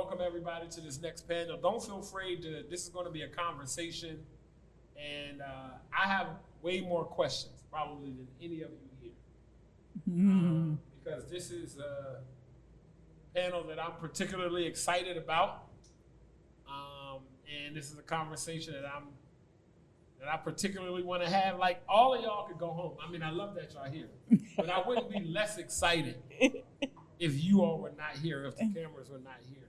welcome everybody to this next panel. Don't feel afraid to, this is going to be a conversation, and I have way more questions probably than any of you here. Because this is a panel that I'm particularly excited about. And this is a conversation that I particularly want to have. Like, all of y'all could go home. I mean, I love that y'all here, but I wouldn't be less excited if you all were not here, if the cameras were not here.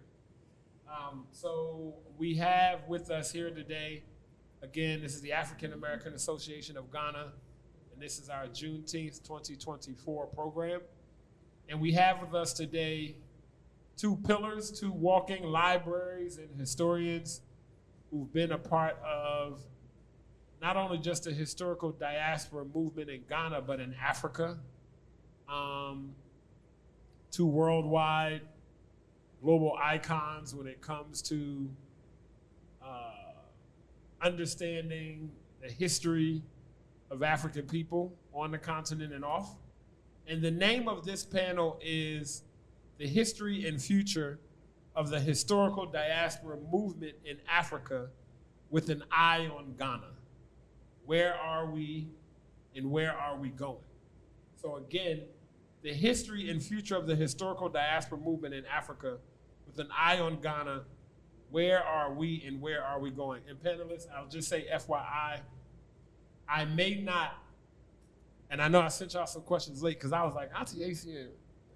So we have with us here today, again, this is the African American Association of Ghana, and this is our Juneteenth 2024 program. And we have with us today two pillars, two walking libraries and historians who've been a part of not only just the historical diaspora movement in Ghana, but in Africa. Two worldwide global icons when it comes to understanding the history of African people on the continent and off. And the name of this panel is The History and Future of the Historical Diaspora Movement in Africa with an Eye on Ghana. Where are we and where are we going? So again, the history and future of the historical diaspora movement in Africa with an eye on Ghana. Where are we and where are we going? And panelists, I'll just say FYI, I may not, and I know I sent y'all some questions late because I was like, Auntie ACM, they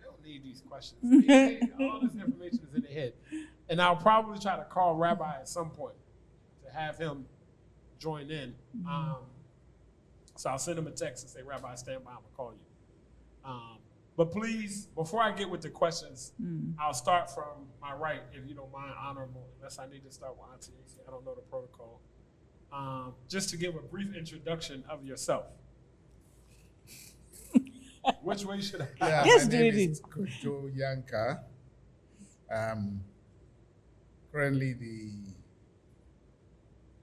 don't need these questions. All this information is in their head. And I'll probably try to call Rabbi at some point to have him join in. So I'll send him a text and say, Rabbi, stand by, I'm gonna call you. But please, before I get with the questions, I'll start from my right, if you don't mind, Honorable, unless I need to start with Auntie AC. I don't know the protocol. Just to give a brief introduction of yourself. Which way should I? Yeah, Yes, my name David. is Kojo Yankah. Currently the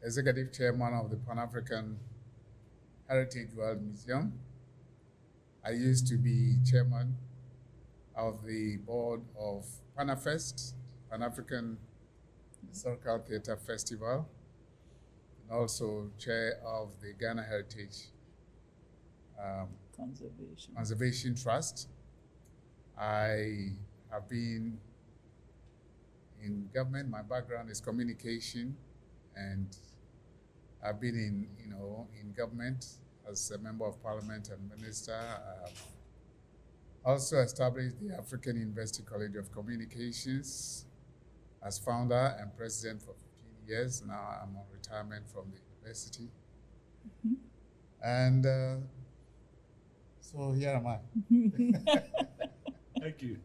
executive chairman of the Pan-African Heritage World Museum. I used to be chairman of the board of PANAFEST, Pan-African Historical Theatre Festival, and also chair of the Ghana Heritage Conservation Trust. I have been in government. My background is communication, and I've been in government as a member of parliament and minister. I've also established the African University College of Communications as founder and president for 15 years. Now I'm on retirement from the university. And so here am I. Thank you.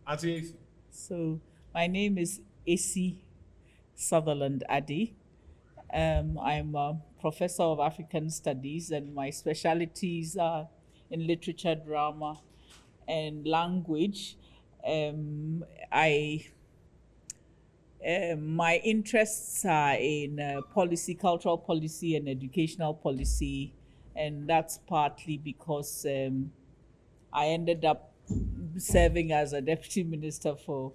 Auntie AC. So my name is AC Sutherland Addy. I'm a professor of African Studies, and my specialties are in literature, drama, and language. My interests are in policy, cultural policy, and educational policy, and that's partly because I ended up serving as a deputy minister for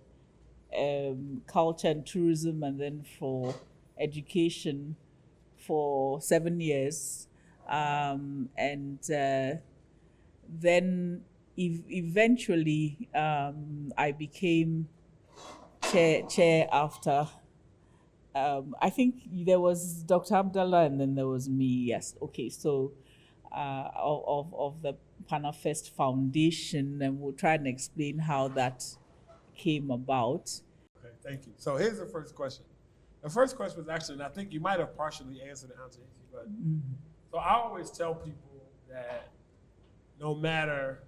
culture and tourism, and then for education for 7 years, and then eventually I became chair after. I think there was Dr. Abdallah and then there was me. Yes, okay. So of the PANAFEST Foundation, and we'll try and explain how that came about. Okay, thank you. So here's the first question. The first question was actually, and I think you might have partially answered it, Auntie, but so I always tell people that no matter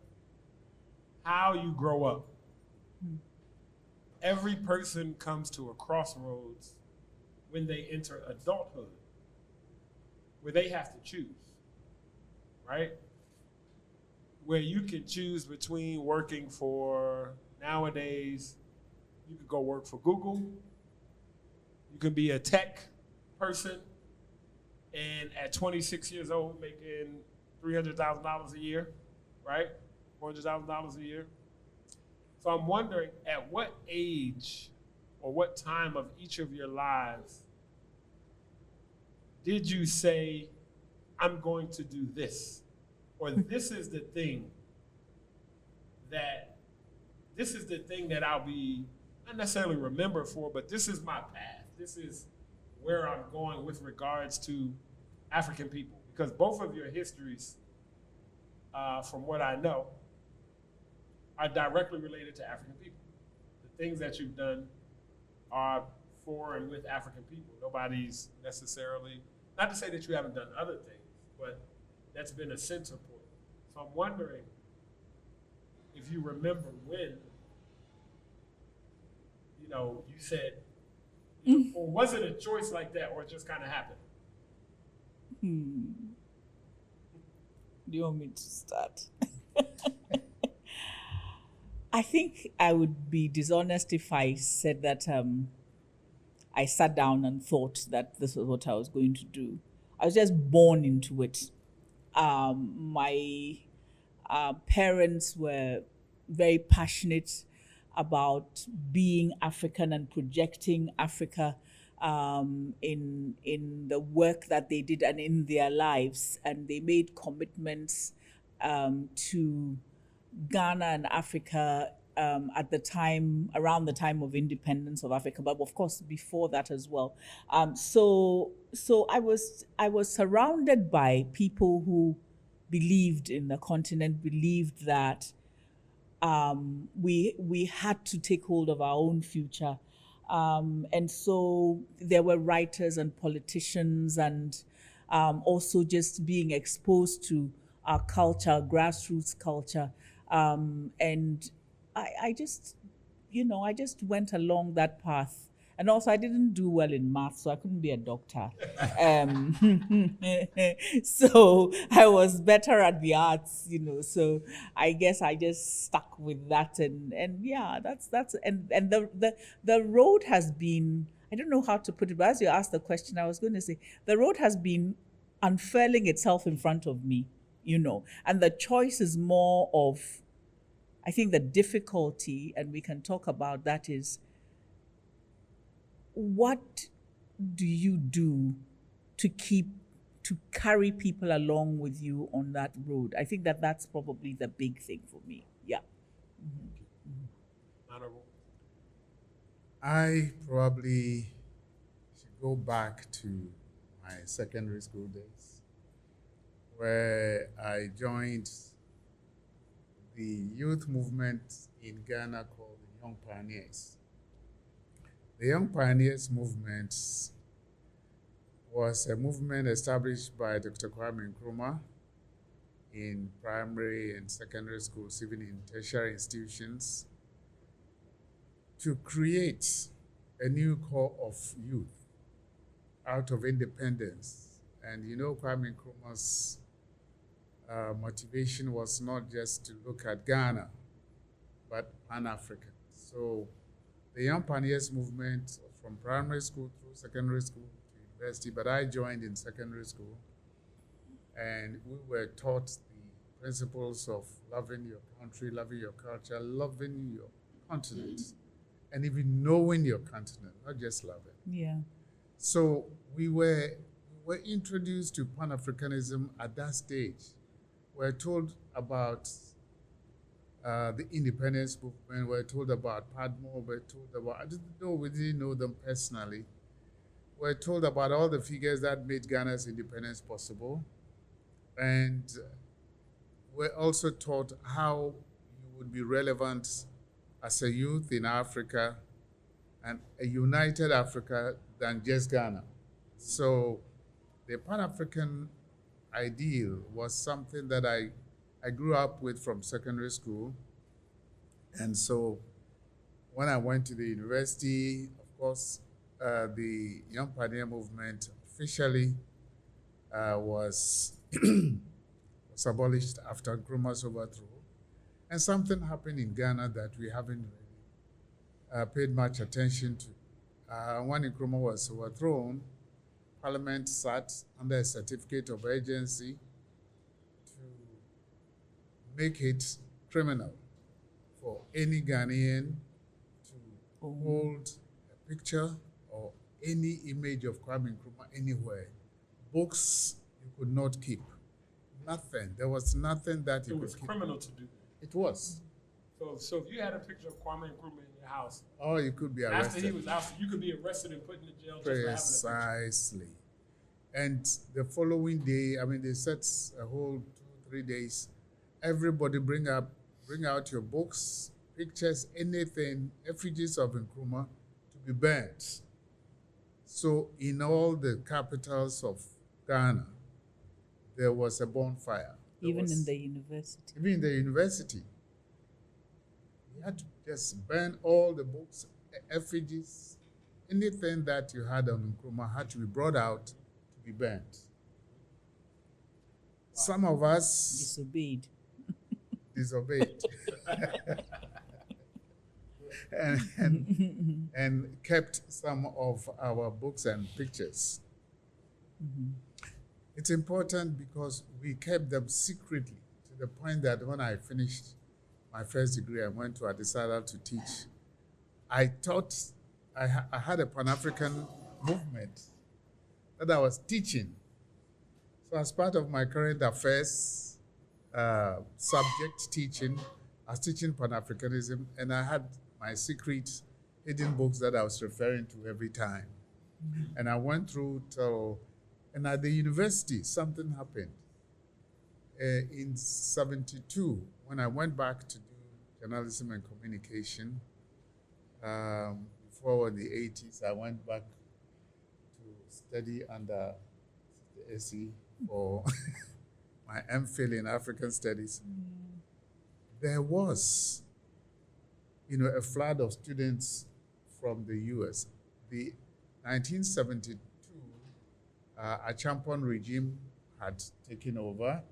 how you grow up, every person comes to a crossroads when they enter adulthood, where they have to choose, right? Where you can choose between working for, nowadays, you could go work for Google. You can be a tech person, and at 26 years old, making $300,000 a year, right? $400,000 a year. So I'm wondering, at what age or what time of each of your lives did you say, I'm going to do this, or this is the thing that I'll be not necessarily remembered for, but this is my path. This is where I'm going with regards to African people, because both of your histories, from what I know, are directly related to African people. The things that you've done are for and with African people. Nobody's necessarily, not to say that you haven't done other things, but that's been a center point. So I'm wondering if you remember when, you said, or was it a choice like that, or it just kind of happened? Do you want me to start? I think I would be dishonest if I said that I sat down and thought that this was what I was going to do. I was just born into it. My parents were very passionate about being African and projecting Africa in the work that they did and in their lives. And they made commitments to Ghana and Africa at the time, around the time of independence of Africa, but of course before that as well. So I was surrounded by people who believed in the continent, believed that we had to take hold of our own future. And so there were writers and politicians and also just being exposed to our culture, grassroots culture. And I just went along that path. And also I didn't do well in math, so I couldn't be a doctor. So I was better at the arts, so I guess I just stuck with that. And yeah, that's and the road has been, I don't know how to put it, but as you asked the question, I was going to say, the road has been unfurling itself in front of me, and the choice is more of, I think the difficulty, and we can talk about that, is what do you do to carry people along with you on that road? I think that's probably the big thing for me. Yeah. Honorable. I probably should go back to my secondary school days, where I joined the youth movement in Ghana called the Young Pioneers. The Young Pioneers movement was a movement established by Dr. Kwame Nkrumah in primary and secondary schools, even in tertiary institutions, to create a new core of youth out of independence. And Kwame Nkrumah's motivation was not just to look at Ghana, but Pan-African. So the Young Pioneers movement from primary school through secondary school to university, but I joined in secondary school, and we were taught the principles of loving your country, loving your culture, loving your continent, and even knowing your continent, not just loving. Yeah. So we were introduced to Pan-Africanism at that stage. We're told about the independence movement, we're told about Padmo, we didn't know them personally. We're told about all the figures that made Ghana's independence possible. And we're also taught how you would be relevant as a youth in Africa and a united Africa than just Ghana. So the Pan-African ideal was something that I grew up with from secondary school. And so when I went to the university, of course, the Young Pioneer movement officially was abolished after Nkrumah's overthrow. And something happened in Ghana that we haven't really paid much attention to. When Nkrumah was overthrown, Parliament sat under a certificate of urgency to make it criminal for any Ghanaian to hold a picture or any image of Kwame Nkrumah anywhere. Books you could not keep. Nothing. There was nothing that you It could was keep. criminal to do that. It was. So if you had a picture of Kwame Nkrumah in your house, Or you could be arrested. after he was ousted, you could be arrested and put in the jail just for having a picture. Precisely. And the following day, I mean, they set a whole 2-3 days. Everybody bring out your books, pictures, anything, effigies of Nkrumah to be burnt. So in all the capitals of Ghana, there was a bonfire. Even in the university. Even in the university. You had to just burn all the books, effigies, anything that you had on Nkrumah had to be brought out to be burnt. Wow. Some of us disobeyed. and kept some of our books and pictures. Mm-hmm. It's important because we kept them secretly to the point that when I finished my first degree, I went to Addis Ababa to teach. I thought I had a Pan-African movement that I was teaching. So as part of my current affairs subject teaching, I was teaching Pan-Africanism, and I had my secret hidden books that I was referring to every time. Mm-hmm. And I went through till, and at the university, something happened. In 1972, when I went back to do journalism and communication, before in the 1980s, I went back to study under the SE for my MPhil in African Studies. Mm. There was, a flood of students from the US. The 1972, a Champon regime had taken over,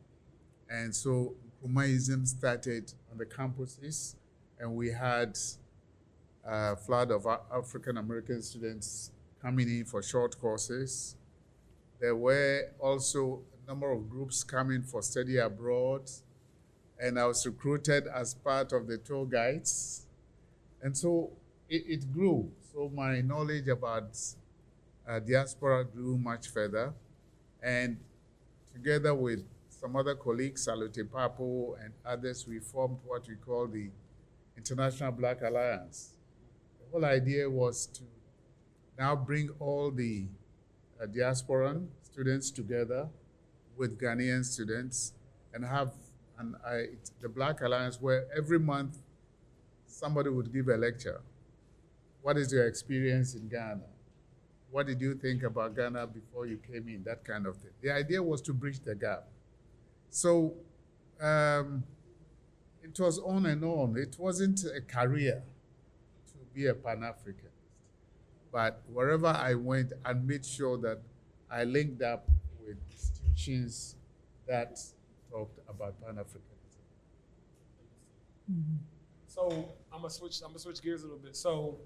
and so Nkrumahism started on the campuses, and we had a flood of African American students coming in for short courses. There were also a number of groups coming for study abroad, and I was recruited as part of the tour guides. And so it grew. So my knowledge about diaspora grew much further. And together with some other colleagues, Salute Papo and others, we formed what we call the International Black Alliance. The whole idea was to now bring all the diasporan students together with Ghanaian students and have the Black Alliance, where every month somebody would give a lecture. What is your experience in Ghana? What did you think about Ghana before you came in? That kind of thing. The idea was to bridge the gap. So it was on and on. It wasn't a career to be a Pan-Africanist. But wherever I went, I made sure that I linked up with institutions that talked about Pan-Africanism. Mm-hmm. So I'm gonna switch gears a little bit. So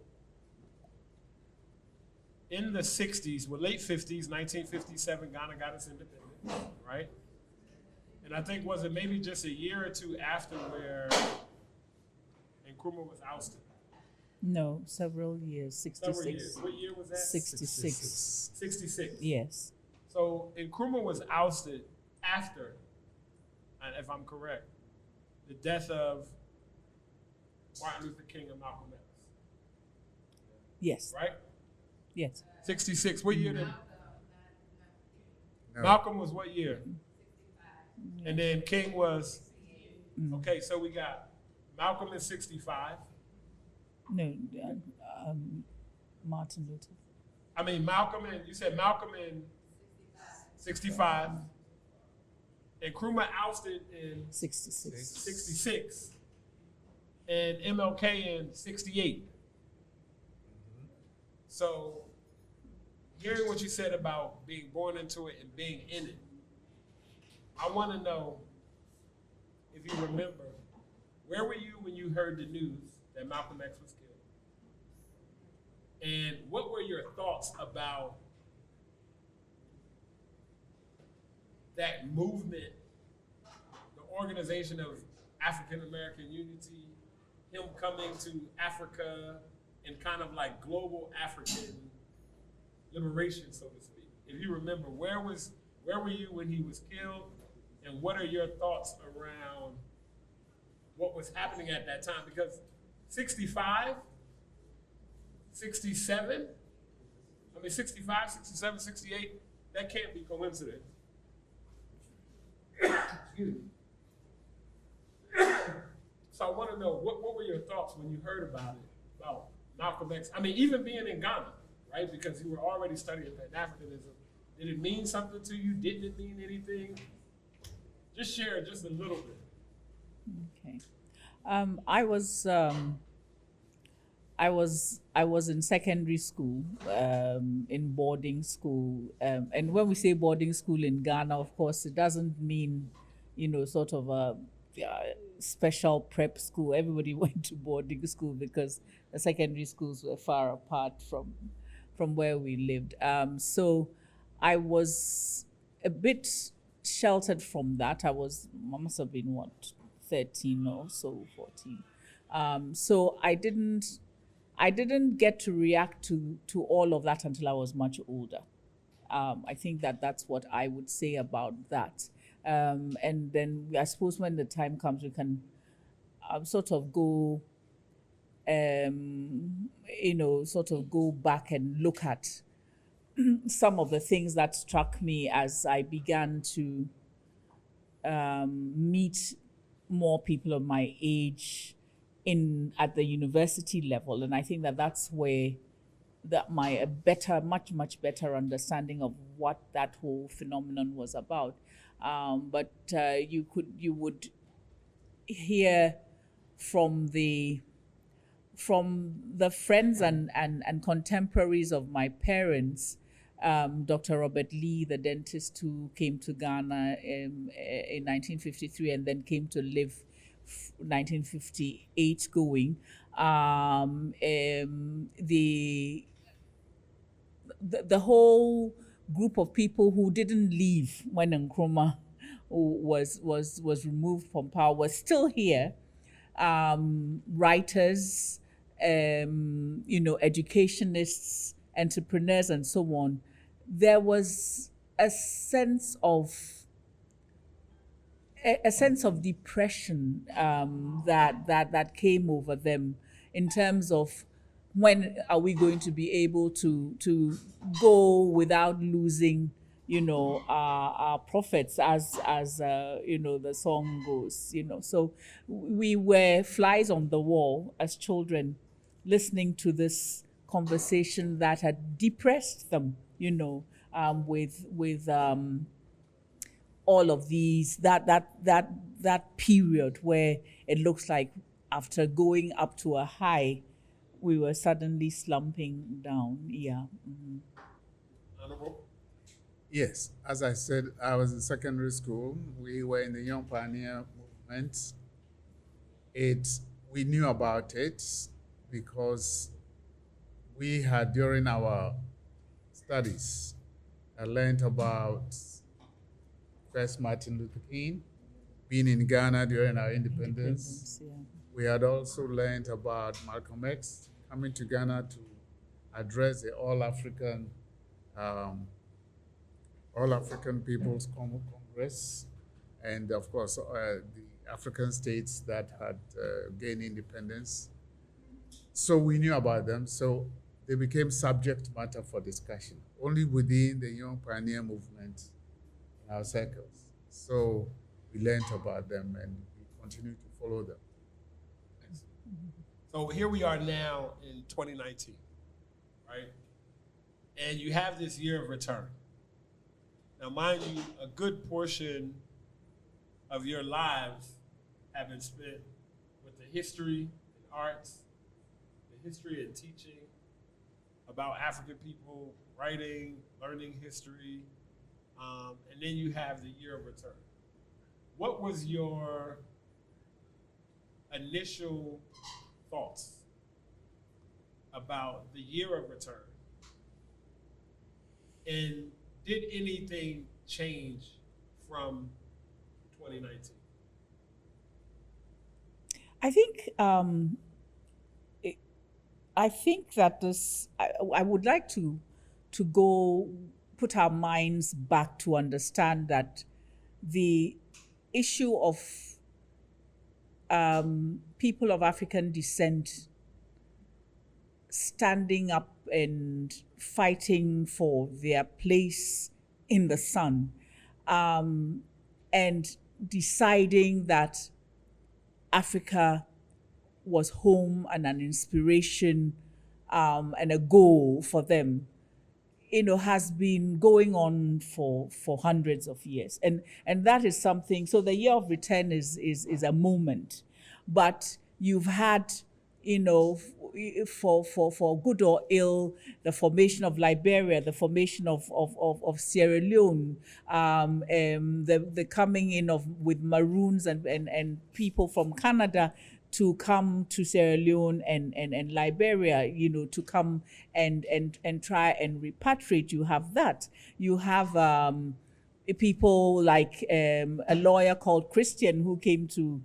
in the 60s, late 50s, 1957, Ghana got its independence, right? And I think, was it maybe just a year or two after where Nkrumah was ousted? No, several years, 66. Several years. What year was that? 66. 66. Yes. So Nkrumah was ousted after, and if I'm correct, the death of Martin Luther King and Malcolm X. Yes. Right? Yes. 66. What year did? No. Malcolm was what year? And then King was, okay, so we got Malcolm in 65. No, Martin Luther. I mean, Malcolm in, you said Malcolm in 65. And Nkrumah ousted in 66. And MLK in 68. So, hearing what you said about being born into it and being in it, I want to know, if you remember, where were you when you heard the news that Malcolm X was killed? And what were your thoughts about that movement, the organization of African American unity, him coming to Africa in kind of like global African liberation, so to speak. If you remember, where were you when he was killed, and what are your thoughts around what was happening at that time? Because 65, 67, 65, 67, 68, that can't be coincidence. Excuse me. So I want to know, what were your thoughts when you heard about it, about Malcolm X? I mean, even being in Ghana, right? Because you were already studying Pan-Africanism. Did it mean something to you? Didn't it mean anything? Just share just a little bit. Okay. I was in secondary school, in boarding school, and when we say boarding school in Ghana, of course, it doesn't mean, sort of a special prep school. Everybody went to boarding school because the secondary schools were far apart from where we lived. So I was a bit sheltered from that. I must have been 13 or so, 14. So I didn't get to react to all of that until I was much older. I think that's what I would say about that. And then I suppose when the time comes, we can sort of go, sort of go back and look at some of the things that struck me as I began to meet more people of my age at the university level. And I think that where my much better understanding of what that whole phenomenon was about. But you would hear from the friends and contemporaries of my parents, Dr. Robert Lee, the dentist who came to Ghana in 1953 and then came to live 1958 going. The whole group of people who didn't leave when Nkrumah was removed from power was still here. Writers, educationists, entrepreneurs, and so on. There was a sense of depression that came over them in terms of when are we going to be able to go without losing, our prophets, as the song goes, So we were flies on the wall as children, listening to this conversation that had depressed them, with all of these, that period where it looks like after going up to a high, we were suddenly slumping down. Yeah. Mm-hmm. Honorable? Yes, as I said, I was in secondary school. We were in the Young Pioneer movement. We knew about it because we had, during our studies, I learned about first Martin Luther King, being in Ghana during our independence. Yeah. We had also learned about Malcolm X coming to Ghana to address the All-African People's Congress, and of course the African states that had gained independence. So we knew about them, so they became subject matter for discussion, only within the Young Pioneer movement in our circles. So we learned about them and we continue to follow them. So here we are now in 2019, right? And you have this year of return. Now, mind you, a good portion of your lives have been spent with the history and arts, the history and teaching about African people, writing, learning history, and then you have the year of return. What was your initial thoughts about the year of return? And did anything change from 2019? I think I think that I would like to go put our minds back to understand that the issue of people of African descent standing up and fighting for their place in the sun, and deciding that Africa was home and an inspiration, and a goal for them, has been going on for hundreds of years. And that is something, so the year of return is a moment. But you've had, for good or ill, the formation of Liberia, the formation of Sierra Leone, the coming in with Maroons and people from Canada to come to Sierra Leone and Liberia, to come and try and repatriate. You have that. You have people like a lawyer called Christian who came to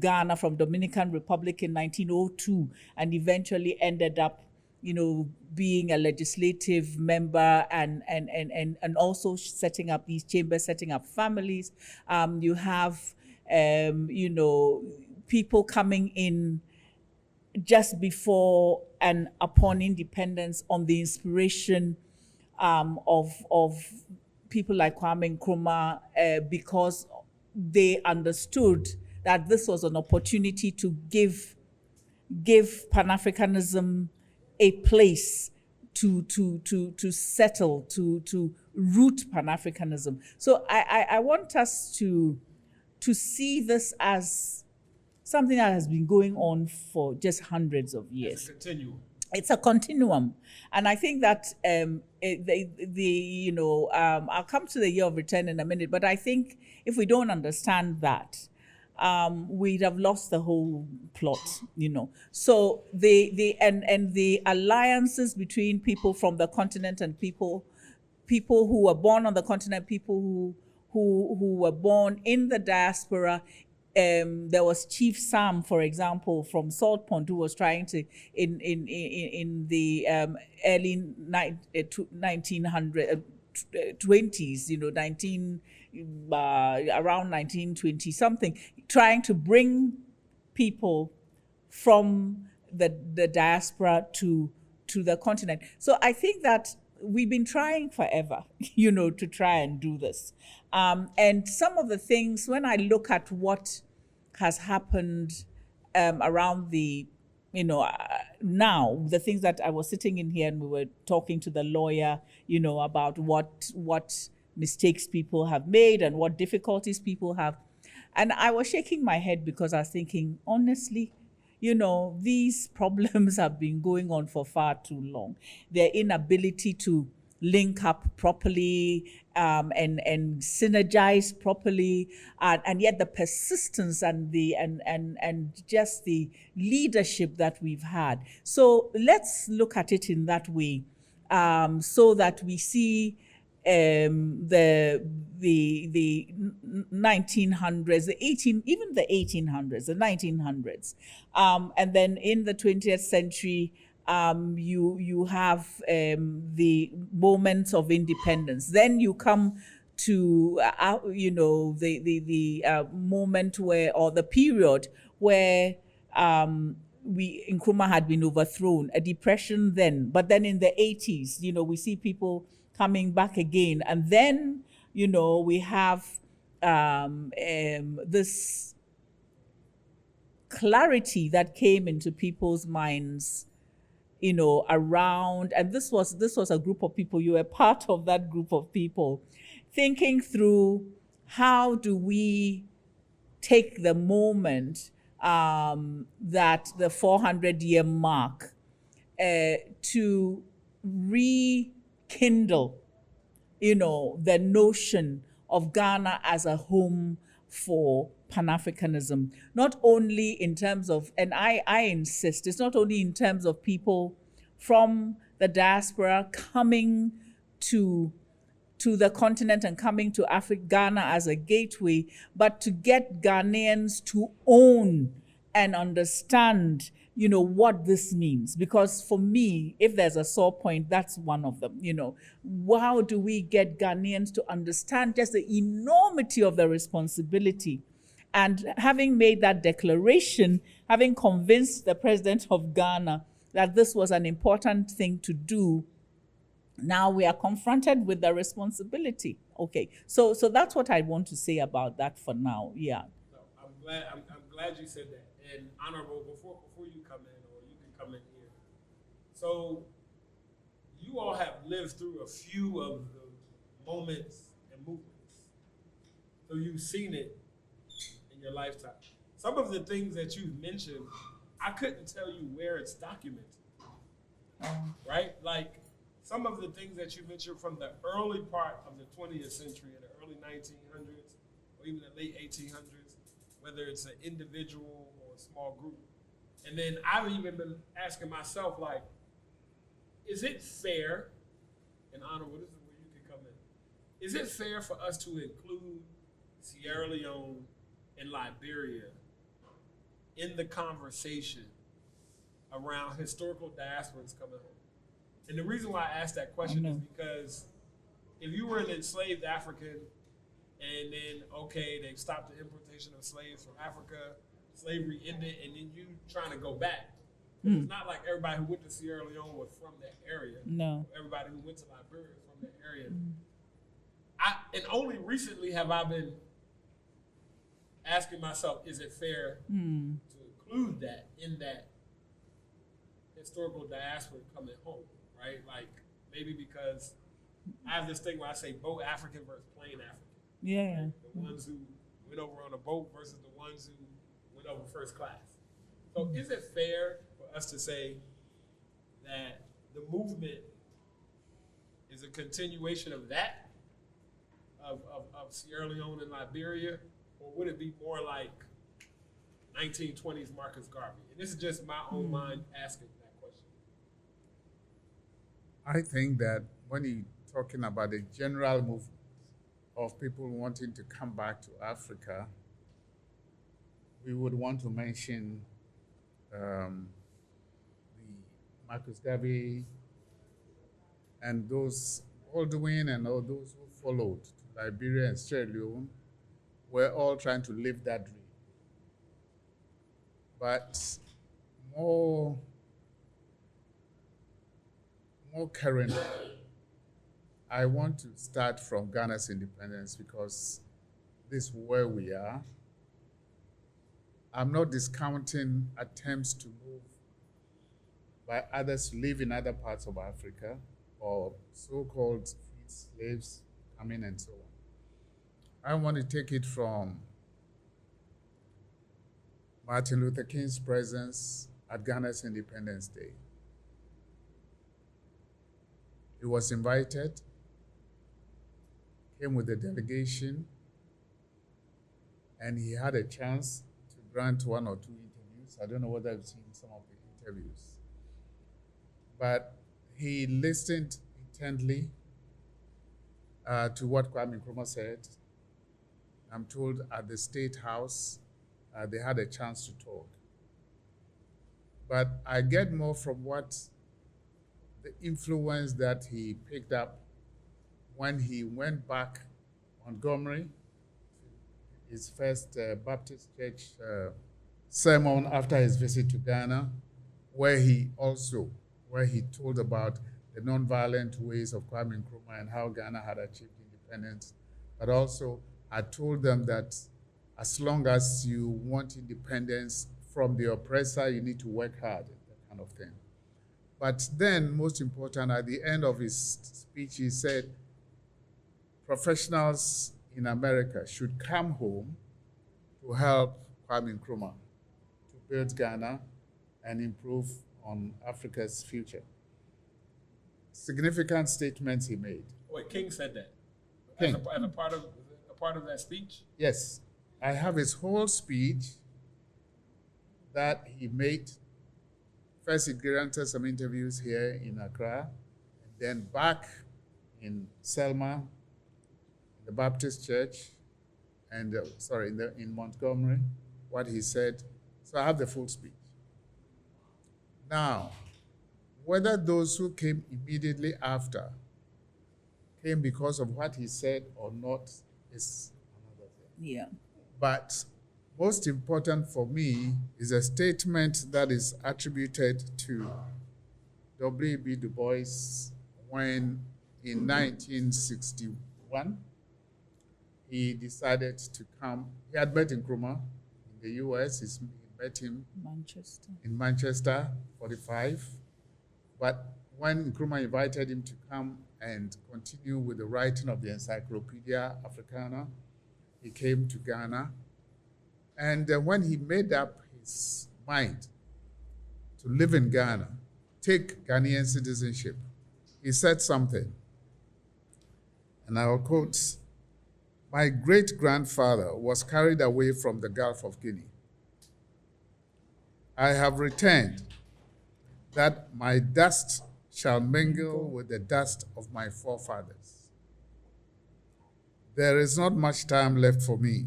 Ghana from Dominican Republic in 1902 and eventually ended up, being a legislative member and also setting up these chambers, setting up families. You have, people coming in just before and upon independence on the inspiration of people like Kwame Nkrumah, because they understood that this was an opportunity to give Pan-Africanism a place to settle, to root Pan-Africanism. So I want us to see this as something that has been going on for just hundreds of years. It's a continuum. It's a continuum. And I think that I'll come to the year of return in a minute, but I think if we don't understand that, we'd have lost the whole plot, So the alliances between people from the continent and people who were born on the continent, people who were born in the diaspora. There was Chief Sam, for example, from Salt Pond, who was trying to, in the early 1920s, around 1920 something, trying to bring people from the diaspora to the continent. So I think that we've been trying forever, to try and do this. And some of the things, when I look at what has happened around the, now, the things that I was sitting in here and we were talking to the lawyer, about what mistakes people have made and what difficulties people have. And I was shaking my head because I was thinking, honestly, these problems have been going on for far too long. Their inability to link up properly, and synergize properly, and yet the persistence and just the leadership that we've had. So let's look at it in that way, so that we see the 1900s, even the 1800s, the 1900s, and then in the 20th century. You have the moments of independence. Then you come to the moment where, or the period where Nkrumah had been overthrown, a depression then. But then in the 80s, we see people coming back again, and then we have this clarity that came into people's minds. Around, and this was a group of people, you were part of that group of people, thinking through how do we take the moment, that the 400-year mark, to rekindle, the notion of Ghana as a home for Pan-Africanism, not only in terms of, and I insist, it's not only in terms of people from the diaspora coming to the continent and coming to Ghana as a gateway, but to get Ghanaians to own and understand what this means. Because for me, if there's a sore point, that's one of them. How do we get Ghanaians to understand just the enormity of the responsibility? And having made that declaration, having convinced the president of Ghana that this was an important thing to do, now we are confronted with the responsibility. Okay, so that's what I want to say about that for now. Yeah. No, I'm glad you said that. And Honorable, before you come in, or you can come in here. So you all have lived through a few of the moments and movements. So you've seen it in your lifetime. Some of the things that you've mentioned, I couldn't tell you where it's documented. Right? Like some of the things that you mentioned from the early part of the 20th century, in the early 1900s, or even the late 1800s, whether it's an individual or a small group. And then I've even been asking myself, like, is it fair, and Honorable, this is where you can come in, is it fair for us to include Sierra Leone and Liberia in the conversation around historical diasporas coming home? And the reason why I asked that question is because if you were an enslaved African and then, okay, they've stopped the importation of slaves from Africa, slavery ended, and then you trying to go back. It's not like everybody who went to Sierra Leone was from that area. No. Everybody who went to Liberia was from that area. And only recently have I been asking myself, is it fair to include that in that historical diaspora coming home, right? Like, maybe because I have this thing where I say boat African versus plain African. Yeah. Right? The ones who went over on a boat versus the ones who went over first class. So is it fair for us to say that the movement is a continuation of that, of Sierra Leone and Liberia, or would it be more like 1920s Marcus Garvey? And this is just my own mind asking that question. I think that when you're talking about the general movement of people wanting to come back to Africa, we would want to mention the Marcus Garvey and those Baldwin and all those who followed to Liberia and Sierra Leone were all trying to live that dream. But more currently, I want to start from Ghana's independence because this is where we are. I'm not discounting attempts to move by others to live in other parts of Africa or so-called freed slaves coming and so on. I want to take it from Martin Luther King's presence at Ghana's Independence Day. He was invited, came with a delegation, and he had a chance to grant one or two interviews. I don't know whether I've seen some of the interviews. But he listened intently to what Kwame Nkrumah said. I'm told at the State House, they had a chance to talk. But I get more from what the influence that he picked up when he went back Montgomery, his first Baptist church sermon after his visit to Ghana, where he told about the nonviolent ways of Kwame Nkrumah and how Ghana had achieved independence, but also I told them that as long as you want independence from the oppressor, you need to work hard, that kind of thing. But then, most important, at the end of his speech, he said, professionals in America should come home to help Kwame Nkrumah to build Ghana and improve on Africa's future. Significant statements he made. Wait, King said that? King. As a part of that speech? Yes. I have his whole speech that he made. First, he granted some interviews here in Accra, and then back in Selma, in the Baptist Church, and in Montgomery, what he said. So I have the full speech. Now, whether those who came immediately after came because of what he said or not is another thing. Yeah. But most important for me is a statement that is attributed to W.B. Du Bois when in 1961 he decided to come. He had met Nkrumah in the US. He met him in Manchester, 45. But when Nkrumah invited him to come and continue with the writing of the Encyclopedia Africana, he came to Ghana. And when he made up his mind to live in Ghana, take Ghanaian citizenship, he said something. And I will quote, "My great-grandfather was carried away from the Gulf of Guinea. I have returned that my dust shall mingle with the dust of my forefathers. There is not much time left for me,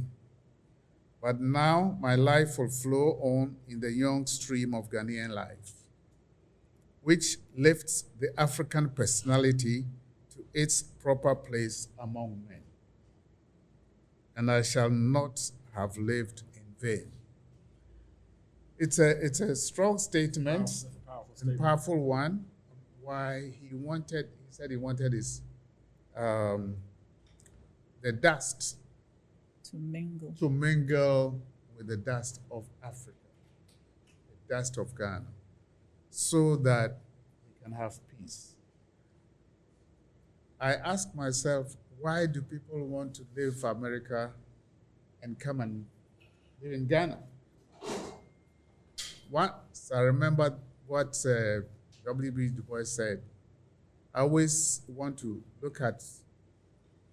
but now my life will flow on in the young stream of Ghanaian life, which lifts the African personality to its proper place among men. And I shall not have lived in vain." It's a strong statement, a powerful one. Why he said he wanted his the dust To mingle. with the dust of Africa, the dust of Ghana, so that we can have peace. I ask myself, why do people want to leave America and come and live in Ghana? Once I remember what W.B. Du Bois said, I always want to look at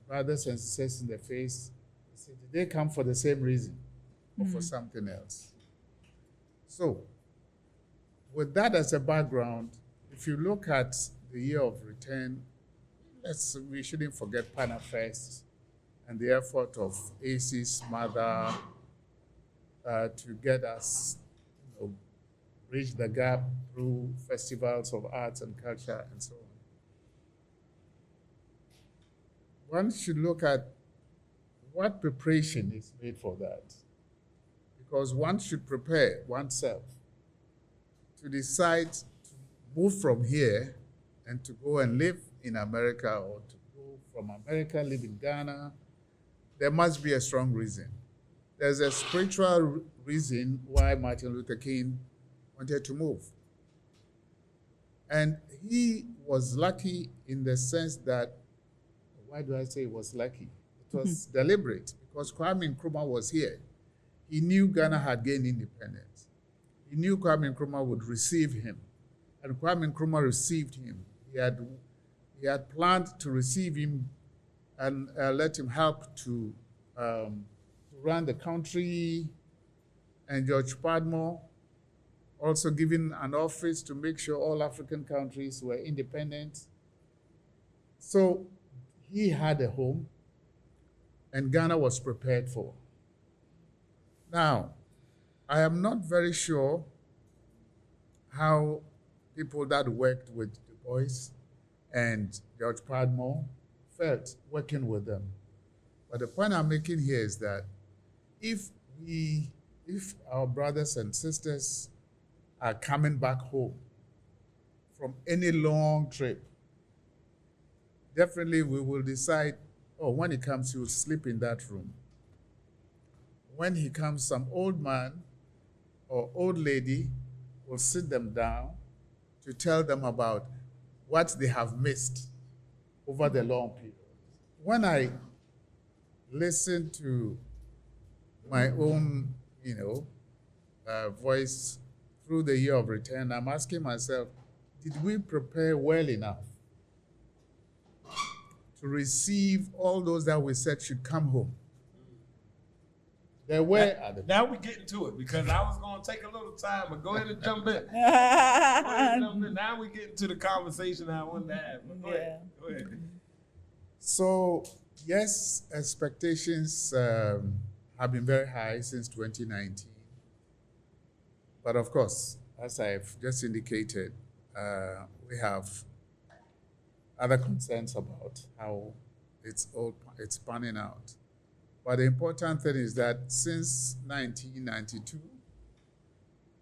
brothers and sisters in the face and say, did they come for the same reason or for something else? So, with that as a background, if you look at the year of return, we shouldn't forget PANAFEST and the effort of AC's mother to get us bridge the gap through festivals of arts and culture and so on. One should look at what preparation is made for that, because one should prepare oneself to decide to move from here and to go and live in America, or to go from America, live in Ghana. There must be a strong reason. There's a spiritual reason why Martin Luther King wanted to move. And he was lucky in the sense that, why do I say he was lucky? It was deliberate, because Kwame Nkrumah was here. He knew Ghana had gained independence. He knew Kwame Nkrumah would receive him, and Kwame Nkrumah received him. He had planned to receive him and let him help to run the country, and George Padmore also given an office to make sure all African countries were independent. So he had a home, and Ghana was prepared for. Now, I am not very sure how people that worked with Du Bois and George Padmore felt working with them. But the point I'm making here is that if our brothers and sisters are coming back home from any long trip, definitely we will decide, when he comes, he will sleep in that room. When he comes, some old man or old lady will sit them down to tell them about what they have missed over the long period. When I listen to my own, voice through the year of return, I'm asking myself, did we prepare well enough to receive all those that we said should come home? There were now we get into it, because I was going to take a little time, but go ahead and jump in. Now we get into the conversation I wanted to have. But go ahead. So, yes, expectations have been very high since 2019. But of course, as I've just indicated, we have other concerns about how it's panning out. But the important thing is that since 1992,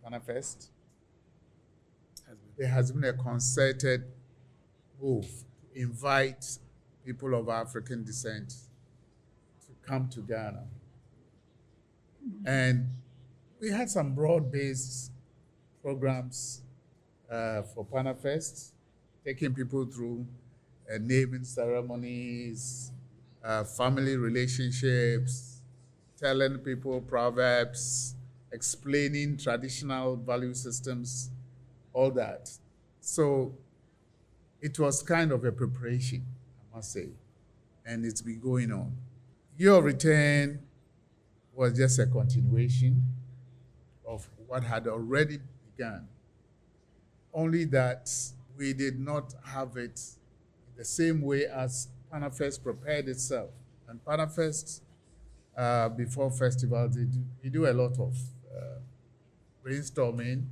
PANAFEST, there has been a concerted move to invite people of African descent to come to Ghana. And we had some broad-based programs for PANAFEST, taking people through naming ceremonies, family relationships, telling people proverbs, explaining traditional value systems, all that. So it was kind of a preparation, I must say, and it's been going on. Your return was just a continuation of what had already begun, only that we did not have it in the same way as PANAFEST prepared itself. And PANAFEST, before festivals, we do a lot of brainstorming,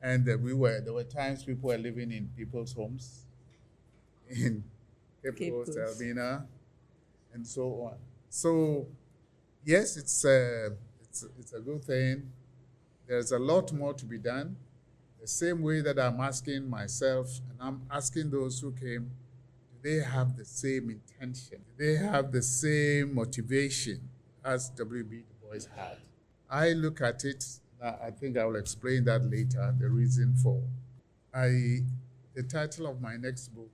and there were times people were living in people's homes, in Cape Coast, Elmina, and so on. So, yes, it's a good thing. There's a lot more to be done. The same way that I'm asking myself, and I'm asking those who came, do they have the same intention? Do they have the same motivation as W.B. Du Bois had? I look at it, I think I will explain that later, the reason for. The title of my next book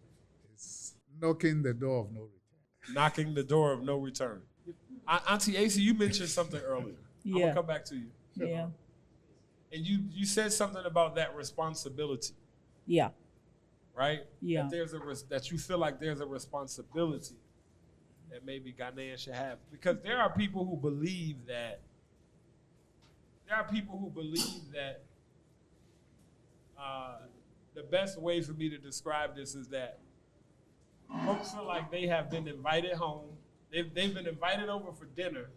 is Knocking the Door of No Return. Knocking the Door of No Return. Auntie AC, you mentioned something earlier. Yeah. I'm going to come back to you. Yeah. And you said something about that responsibility. Yeah. Right? Yeah. That you feel like there's a responsibility that maybe Ghanaians should have. Because there are people who believe that the best way for me to describe this is that folks feel like they have been invited home. They've been invited over for dinner,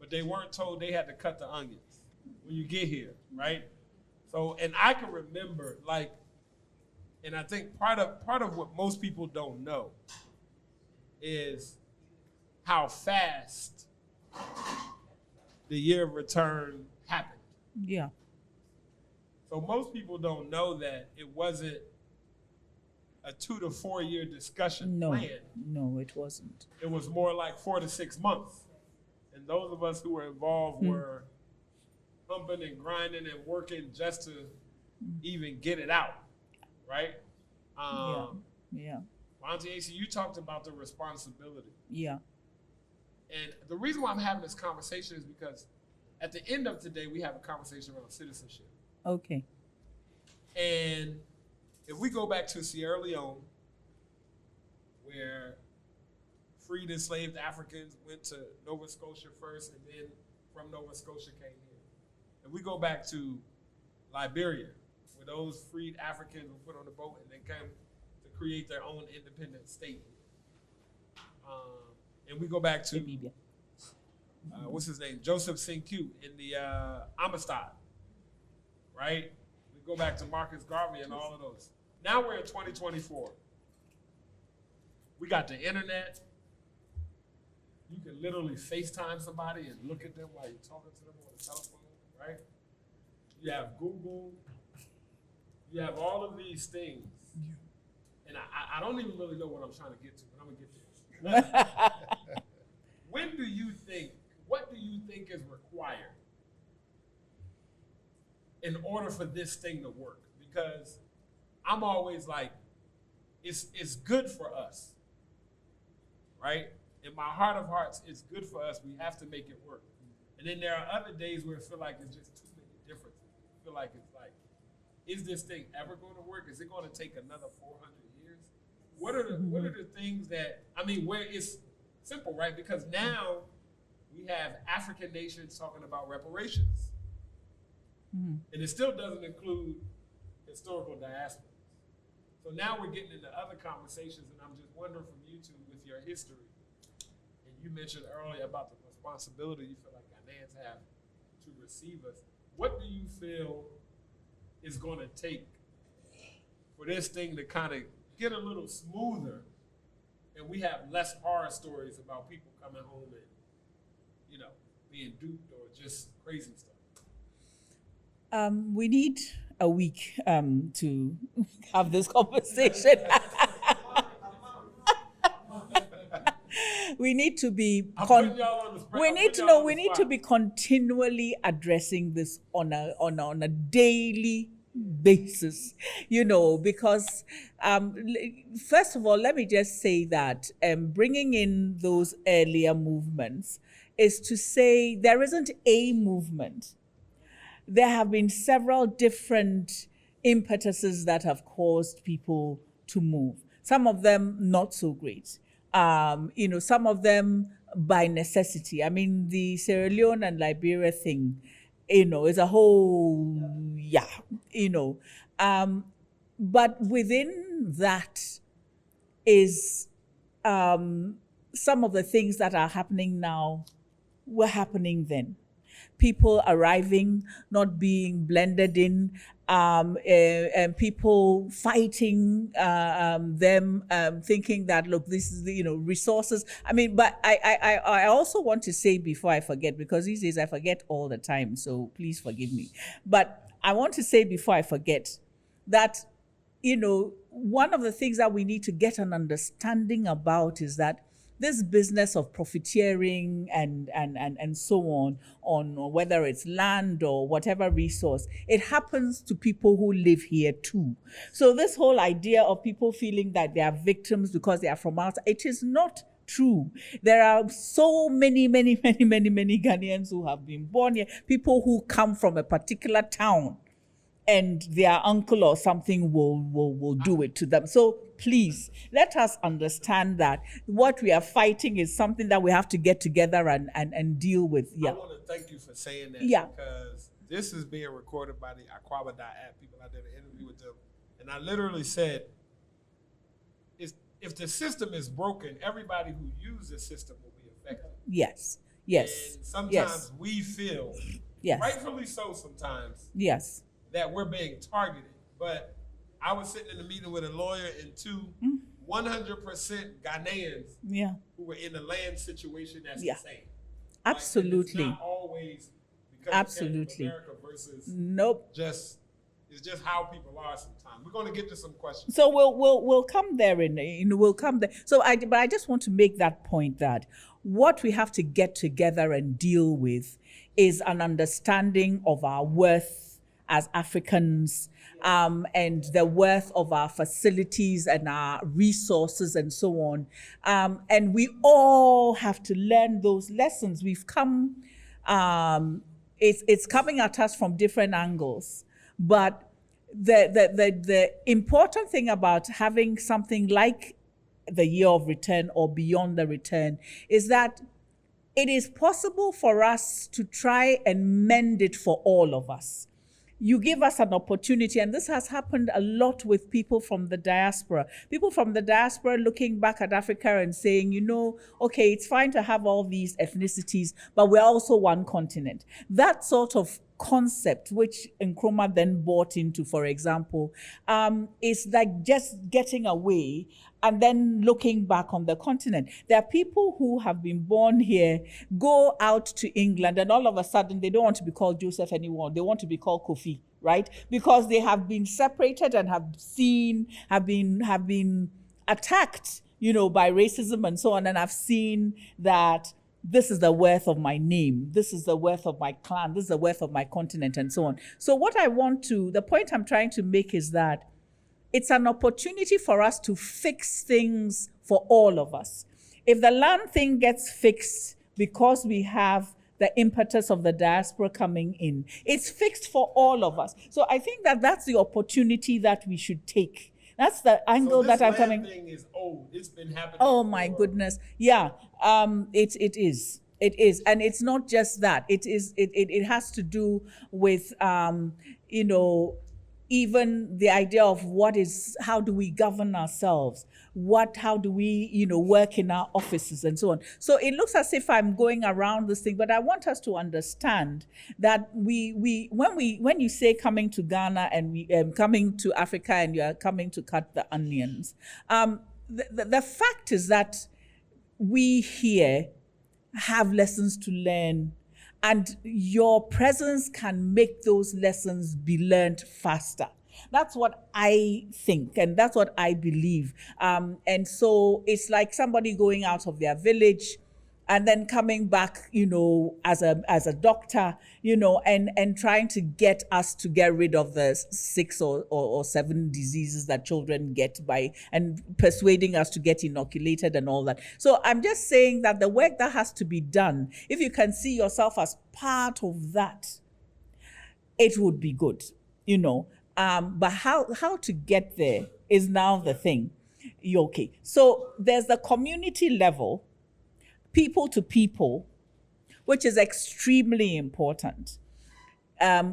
but they weren't told they had to cut the onions when you get here, right? So, and I can remember, like, and I think part of what most people don't know is how fast the year of return happened. Yeah. So most people don't know that it wasn't a 2 to 4 year discussion plan. No, it wasn't. It was more like 4 to 6 months. And those of us who were involved were humping and grinding and working just to even get it out, right? Yeah. Auntie AC, you talked about the responsibility. Yeah. And the reason why I'm having this conversation is because at the end of today, we have a conversation around citizenship. Okay. And if we go back to Sierra Leone, where freed enslaved Africans went to Nova Scotia first, and then from Nova Scotia came here. If we go back to Liberia, where those freed Africans were put on a boat and then came to create their own independent state. And we go back to, what's his name? Joseph Cinque in the Amistad, right? We go back to Marcus Garvey and all of those. Now we're in 2024. We got the internet. You can literally FaceTime somebody and look at them while you're talking to them on the telephone, right? You have Google. You have all of these things. And I don't even really know what I'm trying to get to, but I'm going to get there. What do you think is required in order for this thing to work? Because I'm always like, it's good for us, right? In my heart of hearts, it's good for us. We have to make it work. And then there are other days where I feel like it's just too many differences. I feel like it's like, is this thing ever going to work? Is it going to take another 400 years? What are the things that, where it's simple, right? Because now we have African nations talking about reparations. And it still doesn't include historical diaspora. So now we're getting into other conversations, and I'm just wondering from you two, with your history, and you mentioned earlier about the responsibility you feel like Ghanaians have to receive us. What do you feel it's going to take for this thing to kind of get a little smoother, and we have less horror stories about people coming home and, you know, being duped or just crazy stuff? We need a week to have this conversation. We need to be we need to be continually addressing this on a daily basis, you know, because first of all, let me just say that bringing in those earlier movements is to say there isn't a movement. There have been several different impetuses that have caused people to move. Some of them not so great. You know, some of them by necessity. I mean, the Sierra Leone and Liberia thing, you know, is a whole, you know. But within that is some of the things that are happening now were happening then. People arriving, not being blended in, and people fighting them, thinking that, look, this is the, you know, resources. I mean, but I also want to say before I forget, because these days I forget all the time, so please forgive me. But I want to say before I forget that, you know, one of the things that we need to get an understanding about is that this business of profiteering and so on whether it's land or whatever resource, it happens to people who live here too. So this whole idea of people feeling that they are victims because they are from outside, it is not true. There are so many Ghanaians who have been born here, people who come from a particular town and their uncle or something will do it to them. So please, let us understand that what we are fighting is something that we have to get together and deal with. Yeah. I want to thank you for saying that, yeah, because this is being recorded by the Aquabada app. People, I did an interview with them, and I literally said, if the system is broken, everybody who uses the system will be affected. Yes. And sometimes we feel, rightfully so sometimes, that we're being targeted. But I was sitting in a meeting with a lawyer and two 100% Ghanaians who were in a land situation that's the same. Absolutely. Like, it's not always because of America versus it's just how people are sometimes. We're going to get to some questions. So we'll come there we'll come there. So but I just want to make that point that what we have to get together and deal with is an understanding of our worth as Africans, and the worth of our facilities and our resources and so on. And we all have to learn those lessons. We've come, it's coming at us from different angles. But the important thing about having something like the year of return or beyond the return is that it is possible for us to try and mend it for all of us. You give us an opportunity, and this has happened a lot with people from the diaspora. People from the diaspora looking back at Africa and saying, you know, okay, it's fine to have all these ethnicities, but we're also one continent. That sort of concept, which Nkrumah then bought into, for example, is like just getting away and then looking back on the continent. There are people who have been born here, go out to England, and all of a sudden they don't want to be called Joseph anymore. They want to be called Kofi, right? Because they have been separated and have been attacked, you know, by racism and so on, and have seen that this is the worth of my name, this is the worth of my clan, this is the worth of my continent, and so on. So the point I'm trying to make is that it's an opportunity for us to fix things for all of us. If the land thing gets fixed because we have the impetus of the diaspora coming in, it's fixed for all of us. So I think that that's the opportunity that we should take. That's the angle that I'm coming. This thing is old. It's been happening. Oh my goodness. Yeah. It is. And it's not just that. It has to do with, you know, even the idea of how do we govern ourselves? How do we, work in our offices and so on. So it looks as if I'm going around this thing, but I want us to understand that when you say coming to Ghana and coming to Africa and you are coming to cut the onions, the fact is that we here have lessons to learn, and your presence can make those lessons be learned faster. That's what I think, and that's what I believe. And so it's like somebody going out of their village and then coming back, as a doctor, and trying to get us to get rid of the 6 or 7 diseases that children get and persuading us to get inoculated and all that. So I'm just saying that the work that has to be done, if you can see yourself as part of that, it would be good, but how to get there is now the thing. Okay. So there's the community level, people to people, which is extremely important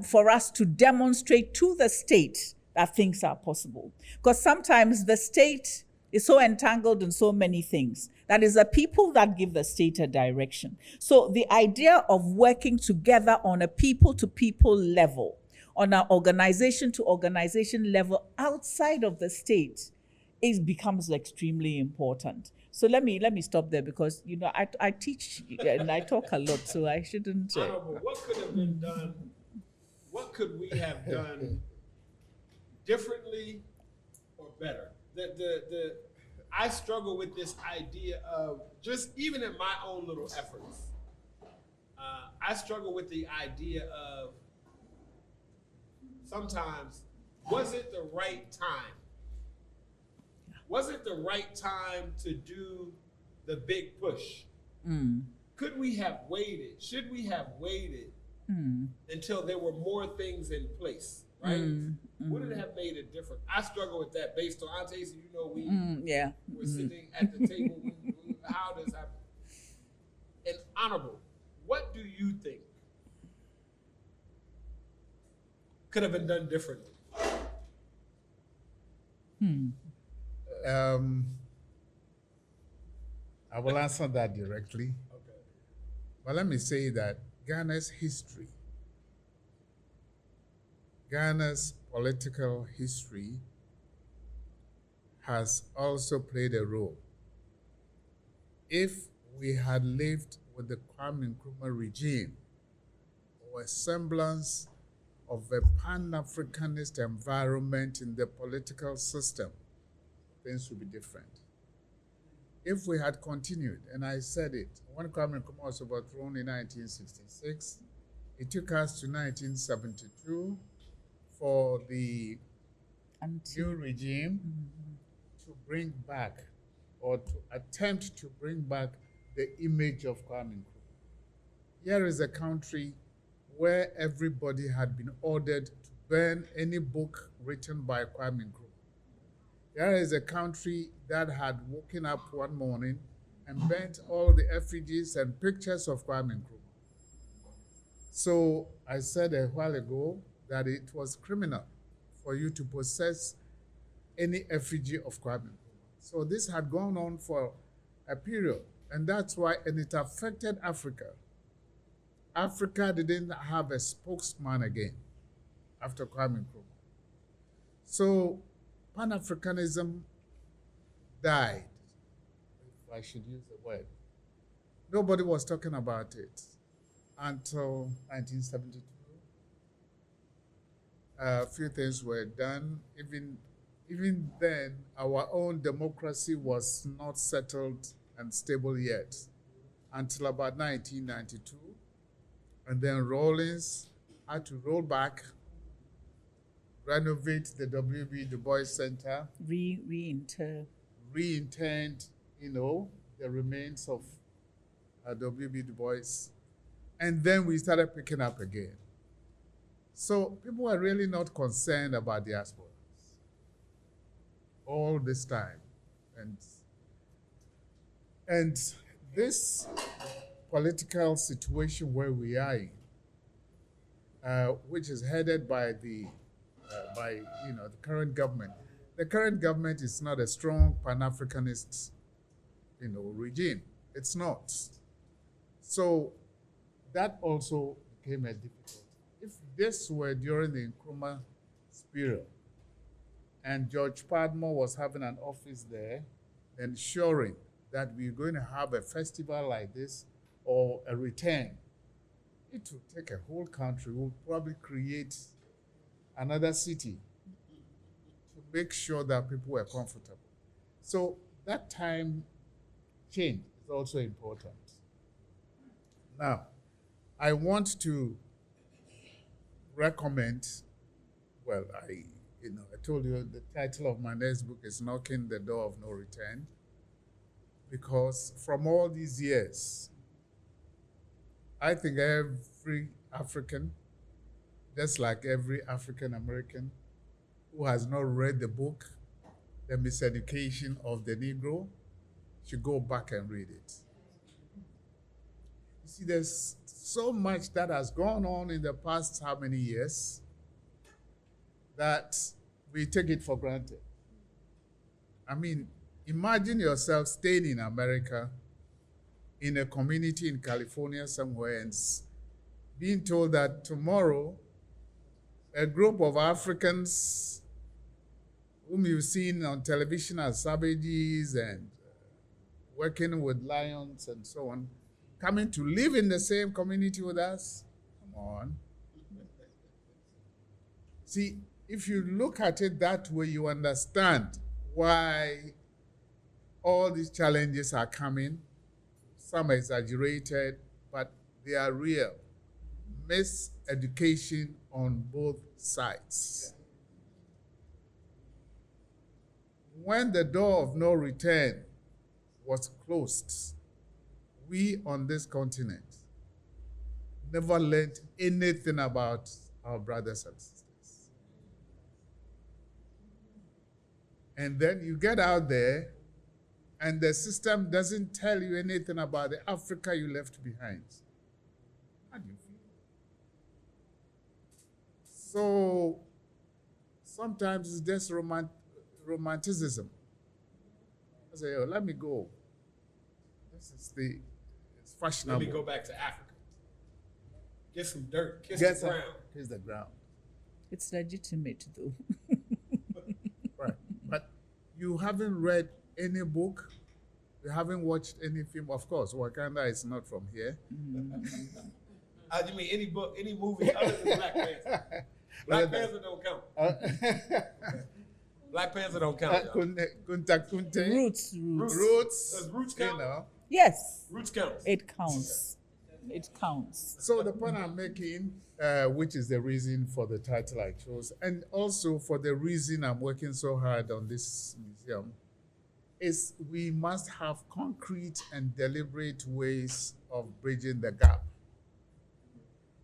for us to demonstrate to the state that things are possible. Because sometimes the state is so entangled in so many things that is the people that give the state a direction. So the idea of working together on a people-to-people level, on an organization-to-organization level outside of the state, becomes extremely important. So let me stop there because I teach and I talk a lot, so I shouldn't. Honorable, what could have been done? What could we have done differently or better? I struggle with this idea of just even in my own little efforts. I struggle with the idea of sometimes, was it the right time? Was it the right time to do the big push? Could we have waited? Should we have waited until there were more things in place, right? Would it have made a difference? I struggle with that based on Auntie, so we're sitting at the table. How does that? And Honorable, what do you think could have been done differently? I will answer that directly. Okay. But let me say that Ghana's history, Ghana's political history has also played a role. If we had lived with the Kwame Nkrumah regime or a semblance of a Pan-Africanist environment in the political system, things would be different. If we had continued, and I said it, when Kwame Nkrumah was overthrown in 1966, it took us to 1972 for the Auntie. new regime to bring back or to attempt to bring back the image of Kwame Nkrumah. Here is a country where everybody had been ordered to burn any book written by Kwame Nkrumah. Here is a country that had woken up one morning and burnt all the effigies and pictures of Kwame Nkrumah. So I said a while ago that it was criminal for you to possess any effigy of Kwame Nkrumah. So this had gone on for a period, and that's why, and it affected Africa. Africa didn't have a spokesman again after Kwame Nkrumah. So Pan-Africanism died, if I should use the word. Nobody was talking about it until 1972. A few things were done. Even then, our own democracy was not settled and stable yet until about 1992. And then Rawlings had to roll back, renovate the W.B. Du Bois Center, reinterred, the remains of W.B. Du Bois, and then we started picking up again. So people were really not concerned about diaspora all this time, and this political situation where we are in, which is headed by the by the current government. The current government is not a strong Pan-Africanist regime. It's not. So that also became a difficulty. If this were during the Nkrumah period and George Padmore was having an office there, ensuring that we're going to have a festival like this or a return, it would take a whole country. We'll probably create another city to make sure that people were comfortable. So that time change is also important. Now, I want to recommend, well, I told you the title of my next book is Knocking the Door of No Return, because from all these years, I think every African, just like every African American who has not read the book, The Miseducation of the Negro, should go back and read it. You see, there's so much that has gone on in the past how many years that we take it for granted. I mean, imagine yourself staying in America, in a community in California somewhere, and being told that tomorrow a group of Africans whom you've seen on television as savages and working with lions and so on, coming to live in the same community with us? Come on. See, if you look at it that way, you understand why all these challenges are coming. Some are exaggerated, but they are real. Miseducation on both sides. When the door of no return was closed, we on this continent never learned anything about our brothers and sisters. And then you get out there, and the system doesn't tell you anything about the Africa you left behind. How do you feel? So sometimes it's just romanticism. I say, oh, let me go. This is it's fashionable. Let me go back to Africa. Get some dirt, kiss the ground. Kiss the ground. It's legitimate, though. Right. But you haven't read any book, you haven't watched any film. Of course, Wakanda is not from here. You mean any book, any movie other than Black Panther? Black Panther don't count. Black Panther don't count. Kunta Kinte. Roots. Does Roots count? Yes. Roots counts. It counts. It counts. So the point I'm making, which is the reason for the title I chose, and also for the reason I'm working so hard on this museum, is we must have concrete and deliberate ways of bridging the gap.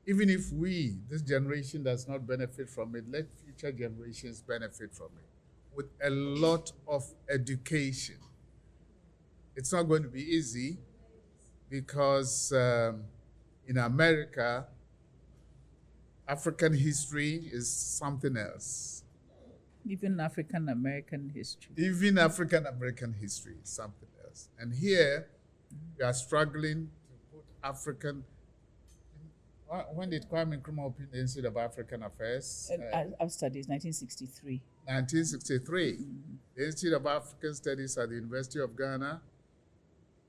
Even if we, this generation, does not benefit from it, let future generations benefit from it with a lot of education. It's not going to be easy because in America, African history is something else. Even African American history. Even African American history is something else. And here, we are struggling to put African. When did Kwame Nkrumah open the Institute of African Affairs? I've studied 1963. 1963. The Institute of African Studies at the University of Ghana.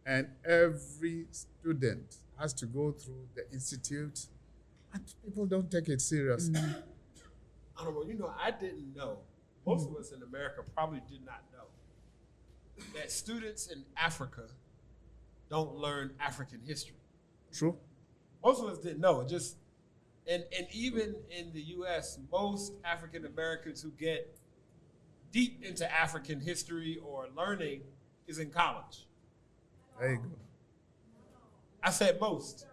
And every student has to go through the institute. And people don't take it seriously. Honorable, I didn't know. Most of us in America probably did not know that students in Africa don't learn African history. True. Most of us didn't know. And even in the U.S., most African Americans who get deep into African history or learning is in college. There you go. I said most.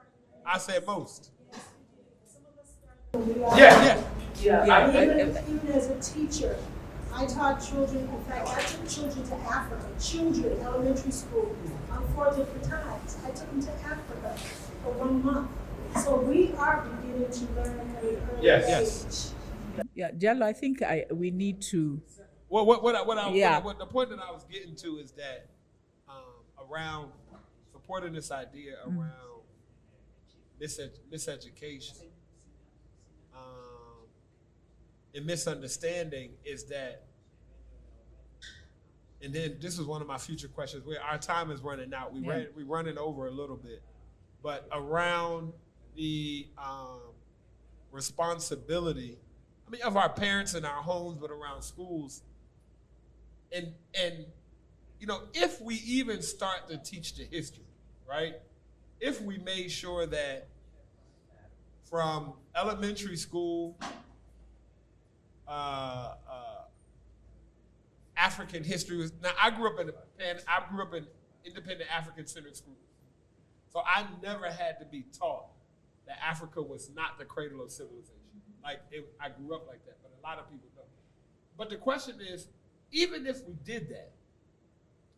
Yeah. Even as a teacher, I taught children, in fact, I took children to Africa, elementary school, on 4 different times. I took them to Africa for 1 month. So we are beginning to learn at an early age. Yeah, Jello, I think we need to. Well, Yeah. what the point that I was getting to is that around supporting this idea around miseducation and misunderstanding is that, and then this is one of my future questions where our time is running out. We're running over a little bit, but around the responsibility, I mean, of our parents and our homes, but around schools. And you know, if we even start to teach the history, right? If we made sure that from elementary school, African history was. Now, I grew up in independent African-centered schools, so I never had to be taught that Africa was not the cradle of civilization. I grew up like that, but a lot of people don't. But the question is, even if we did that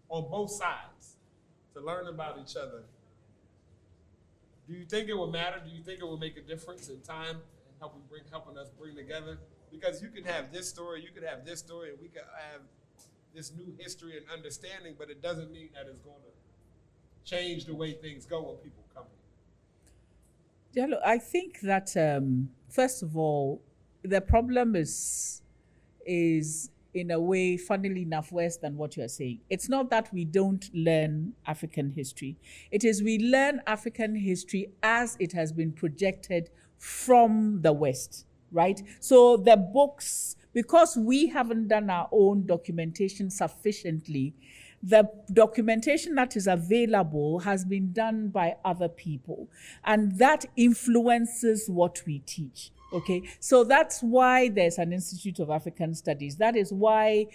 on both sides to learn about each other, do you think it would matter? Do you think it would make a difference in time and helping us bring together? Because you can have this story, you could have this story, and we could have this new history and understanding, but it doesn't mean that it's going to change the way things go when people come here. Jello, I think that first of all, the problem is in a way, funnily enough, worse than what you're saying. It's not that we don't learn African history. It is we learn African history as it has been projected from the West, right? So the books, because we haven't done our own documentation sufficiently, the documentation that is available has been done by other people, and that influences what we teach. Okay, so that's why there's an Institute of African Studies. That is why,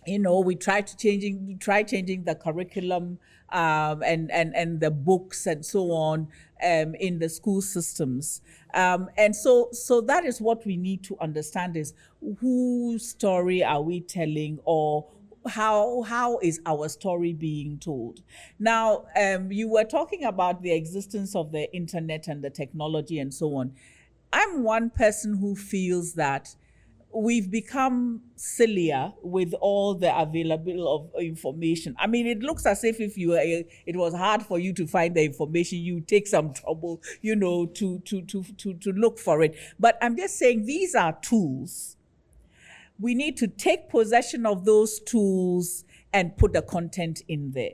we try changing the curriculum and the books and so on in the school systems. And so that is what we need to understand is whose story are we telling, or how is our story being told? Now, you were talking about the existence of the internet and the technology and so on. I'm one person who feels that we've become sillier with all the available of information. I mean, it looks as if it was hard for you to find the information, you take some trouble, to look for it. But I'm just saying these are tools. We need to take possession of those tools and put the content in there.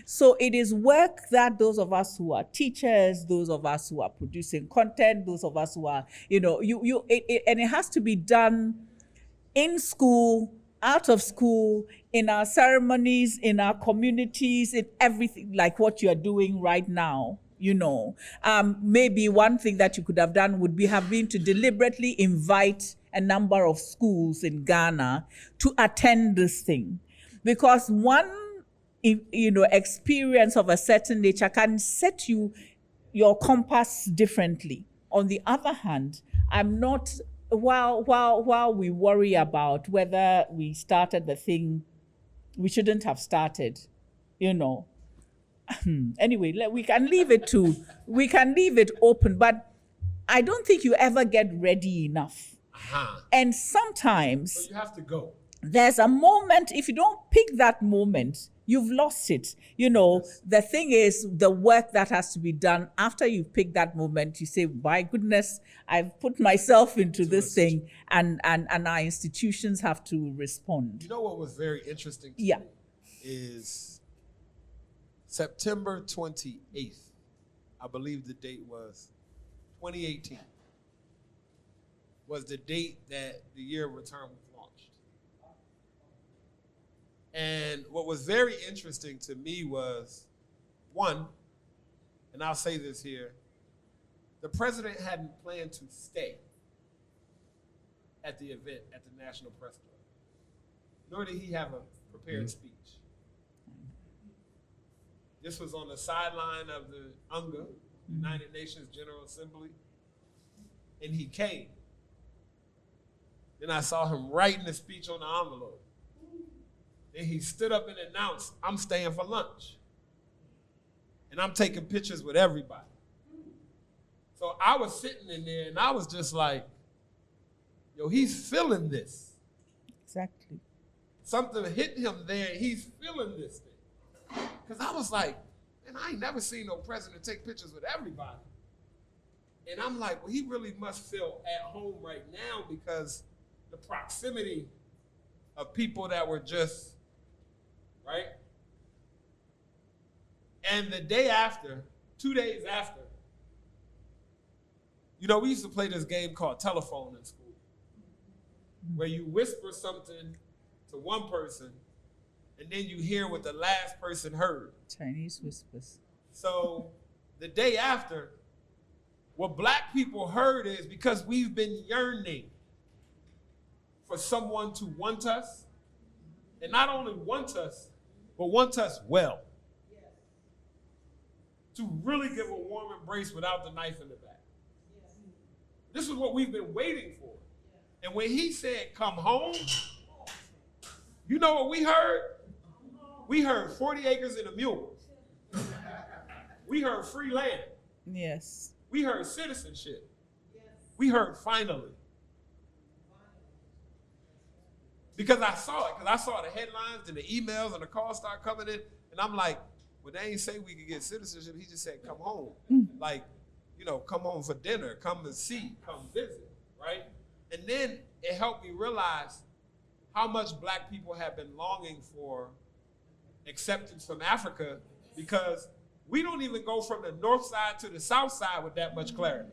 So it is work that those of us who are teachers, those of us who are producing content, those of us who are, and it has to be done in school, out of school, in our ceremonies, in our communities, in everything, like what you're doing right now. Maybe one thing that you could have done would have been to deliberately invite a number of schools in Ghana to attend this thing, because one experience of a certain nature can set your compass differently. On the other hand, I'm not, while we worry about whether we started the thing we shouldn't have started, anyway, we can leave it open, but I don't think you ever get ready enough. And sometimes so you have to go. There's a moment, if you don't pick that moment, you've lost it. Yes. The thing is, the work that has to be done after you've picked that moment, you say, my goodness, I've put myself into this thing, and our institutions have to respond. You know what was very interesting to me is September 28th, I believe the date was 2018, was the date that the year of return was launched. And what was very interesting to me was, one, and I'll say this here, the president hadn't planned to stay at the event at the National Press Club, nor did he have a prepared speech. This was on the sideline of the UNGA, United Nations General Assembly, and he came. Then I saw him writing the speech on the envelope. Then he stood up and announced, I'm staying for lunch. And I'm taking pictures with everybody. So I was sitting in there and I was just like, yo, he's feeling this. Exactly. Something hit him there, he's feeling this thing. Because I was like, man, I ain't never seen no president take pictures with everybody. And I'm like, well, he really must feel at home right now because the proximity of people that were just, right? And the day after, 2 days after, you know, we used to play this game called telephone in school, where you whisper something to one person, and then you hear what the last person heard. Chinese whispers. So the day after, what black people heard is because we've been yearning for someone to want us, and not only want us, but want us well. To really give a warm embrace without the knife in the back. This is what we've been waiting for. And when he said, come home, you know what we heard? We heard 40 acres and a mule. We heard free land. Yes. We heard citizenship. We heard finally. Because I saw it, because I saw the headlines and the emails and the calls start coming in, and I'm like, well, they ain't say we could get citizenship. He just said, come home. Like, you know, come home for dinner, come and see, come visit, right? And then it helped me realize how much black people have been longing for acceptance from Africa, because we don't even go from the north side to the south side with that much clarity.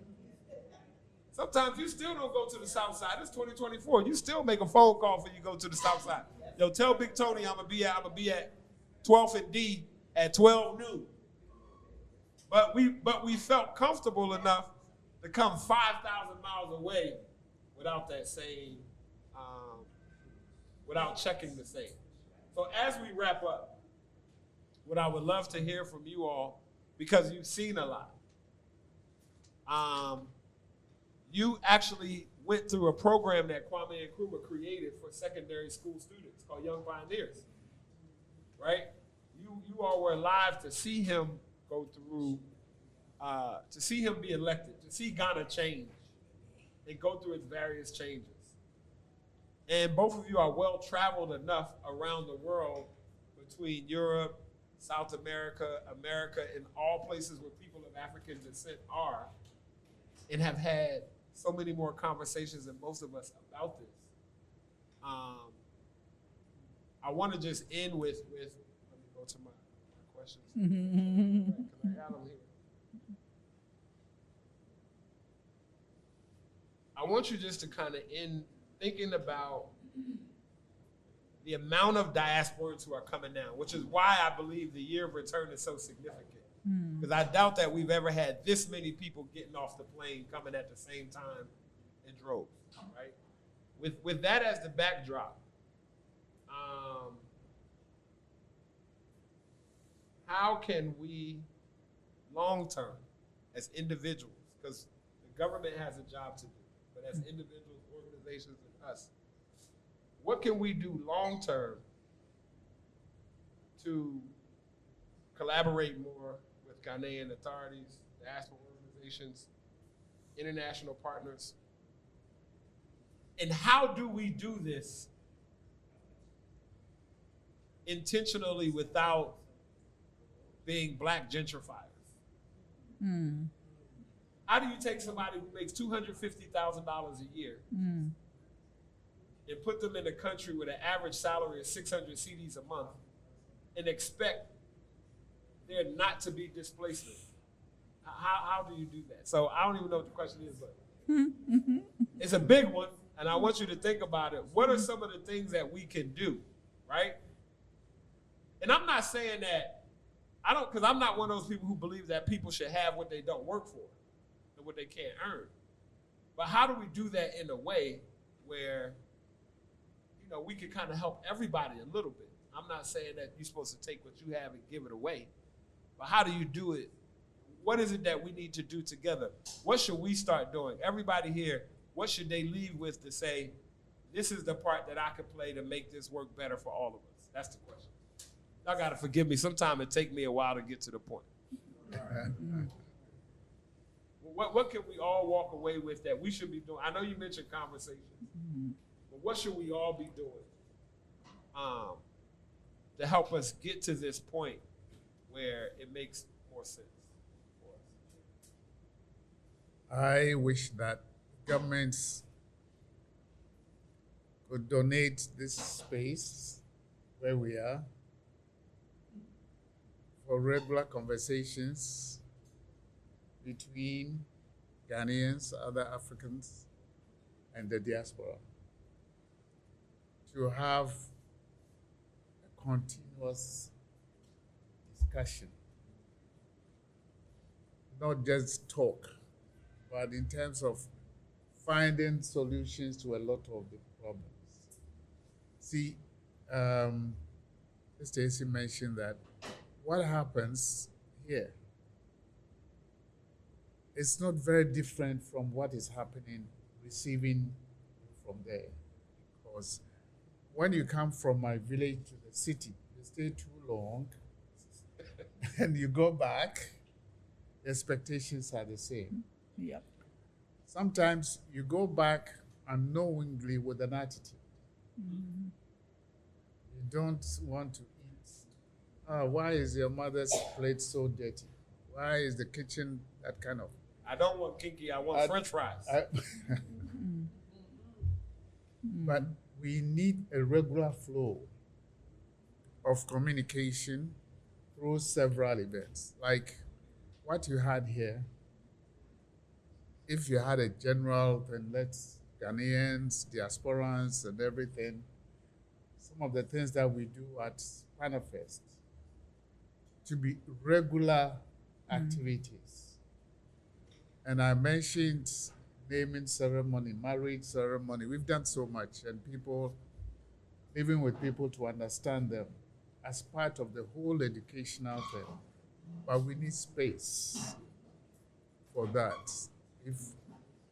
Sometimes you still don't go to the south side. It's 2024. You still make a phone call before you go to the south side. Yo, tell Big Tony I'm gonna be at 12th and D at 12 noon. But we felt comfortable enough to come 5,000 miles away without that same, without checking the same. So as we wrap up, what I would love to hear from you all, because you've seen a lot. You actually went through a program that Kwame Nkrumah created for secondary school students called Young Pioneers, right? You all were alive to see him go through, to see him be elected, to see Ghana change and go through its various changes. And both of you are well-traveled enough around the world between Europe, South America, America, and all places where people of African descent are, and have had so many more conversations than most of us about this. I want to just end with let me go to my questions. I got them here. I want you just to kind of end thinking about the amount of diasporans who are coming now, which is why I believe the year of return is so significant. Because I doubt that we've ever had this many people getting off the plane coming at the same time in droves, right? With that as the backdrop, how can we, long-term, as individuals, because the government has a job to do, but as individuals, organizations, and us, what can we do long-term to collaborate more with Ghanaian authorities, diaspora organizations, international partners? And how do we do this intentionally without being black gentrifiers? How do you take somebody who makes $250,000 a year and put them in a country with an average salary of 600 cedis a month and expect there not to be displacement? How do you do that? So I don't even know what the question is, but it's a big one, and I want you to think about it. What are some of the things that we can do, right? And I'm not saying that, because I'm not one of those people who believe that people should have what they don't work for and what they can't earn. But how do we do that in a way where, you know, we can kind of help everybody a little bit? I'm not saying that you're supposed to take what you have and give it away, but how do you do it? What is it that we need to do together? What should we start doing? Everybody here, what should they leave with to say, this is the part that I could play to make this work better for all of us? That's the question. Y'all gotta forgive me. Sometimes it takes me a while to get to the point. What can we all walk away with that we should be doing? I know you mentioned conversations, but what should we all be doing to help us get to this point where it makes more sense for us? I wish that governments could donate this space where we are for regular conversations between Ghanaians, other Africans, and the diaspora, to have a continuous discussion, not just talk, but in terms of finding solutions to a lot of the problems. See, Stacey mentioned that what happens here is not very different from what is happening, receiving from there. Because when you come from my village to the city, you stay too long, and you go back, the expectations are the same. Yep. Sometimes you go back unknowingly with an attitude. You don't want to eat. Why is your mother's plate so dirty? Why is the kitchen that kind of? I don't want kinky, I want French fries. But we need a regular flow of communication through several events. Like what you had here, if you had a general, then let's Ghanaians, diasporans, and everything, some of the things that we do at PANAFEST to be regular activities. And I mentioned naming ceremony, marriage ceremony. We've done so much, and people, living with people to understand them as part of the whole educational thing. But we need space for that.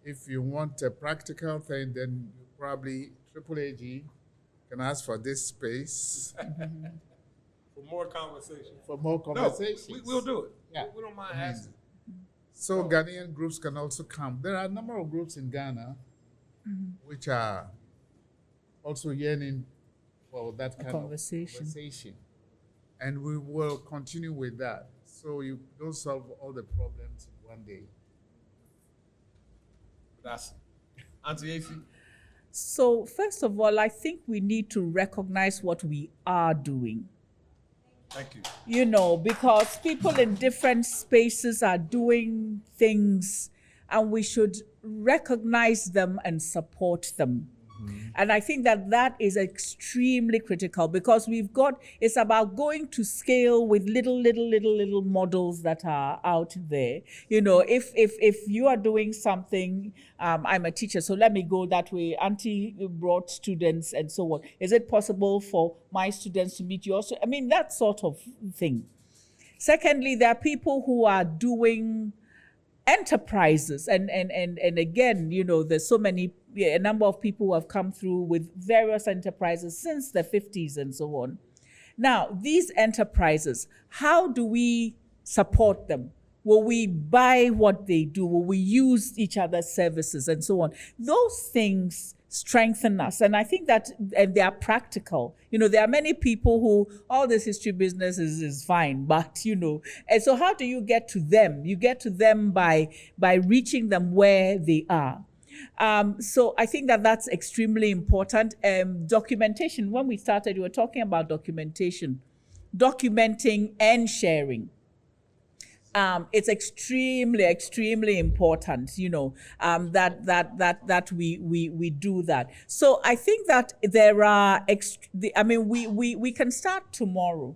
If you want a practical thing, then you probably AAAG can ask for this space. For more conversation. For more conversations. No, we'll do it. Yeah. We don't mind asking. So Ghanaian groups can also come. There are a number of groups in Ghana which are also yearning for that kind of conversation. And we will continue with that. So you don't solve all the problems in one day. That's Auntie Afi. So first of all, I think we need to recognize what we are doing. Thank you. You know, because people in different spaces are doing things, and we should recognize them and support them. And I think that that is extremely critical, because it's about going to scale with little models that are out there. You know, if you are doing something, I'm a teacher, so let me go that way. Auntie brought students and so on. Is it possible for my students to meet yours? I mean, that sort of thing. Secondly, there are people who are doing enterprises, and again, you know, there's a number of people who have come through with various enterprises since the 50s and so on. Now, these enterprises, how do we support them? Will we buy what they do? Will we use each other's services and so on? Those things strengthen us. And I think that they are practical. You know, there are many people who, all this history business is fine, but, you know, and so how do you get to them? You get to them by reaching them where they are. So I think that that's extremely important. Documentation, when we started, we were talking about documentation, documenting and sharing. It's extremely important, you know, that we do that. So I think that there are, we can start tomorrow,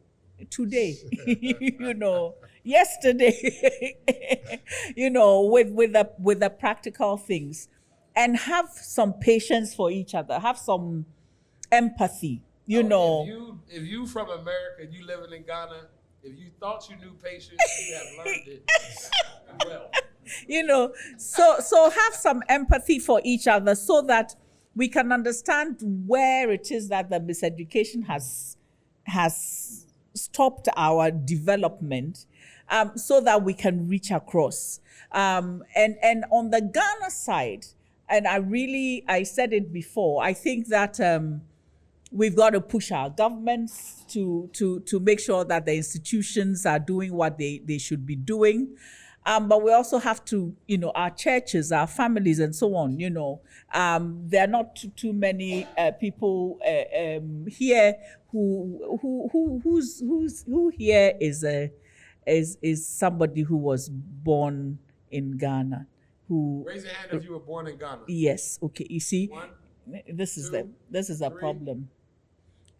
today, you know, yesterday, you know, with the practical things, and have some patience for each other, have some empathy, you know. If you from America and you living in Ghana, if you thought you knew patience, you have learned it well. You know, so have some empathy for each other so that we can understand where it is that the miseducation has stopped our development. so that we can reach across. And on the Ghana side, and I said it before, I think that we've got to push our governments to make sure that the institutions are doing what they should be doing. But we also have to, our churches, our families, and so on. There are not too many people here who here is somebody who was born in Ghana. Raise your hand if you were born in Ghana. Yes. Okay. You see, One, this is two, a three. problem.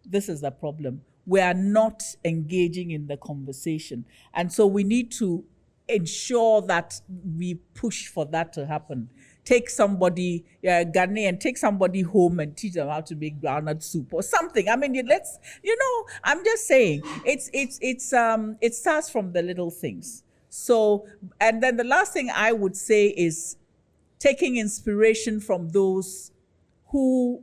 This is the problem. We are not engaging in the conversation, and so we need to ensure that we push for that to happen. Take somebody, Ghanaian, take somebody home and teach them how to make groundnut soup or something. I mean, I'm just saying, it starts from the little things. So, and then the last thing I would say is taking inspiration from those who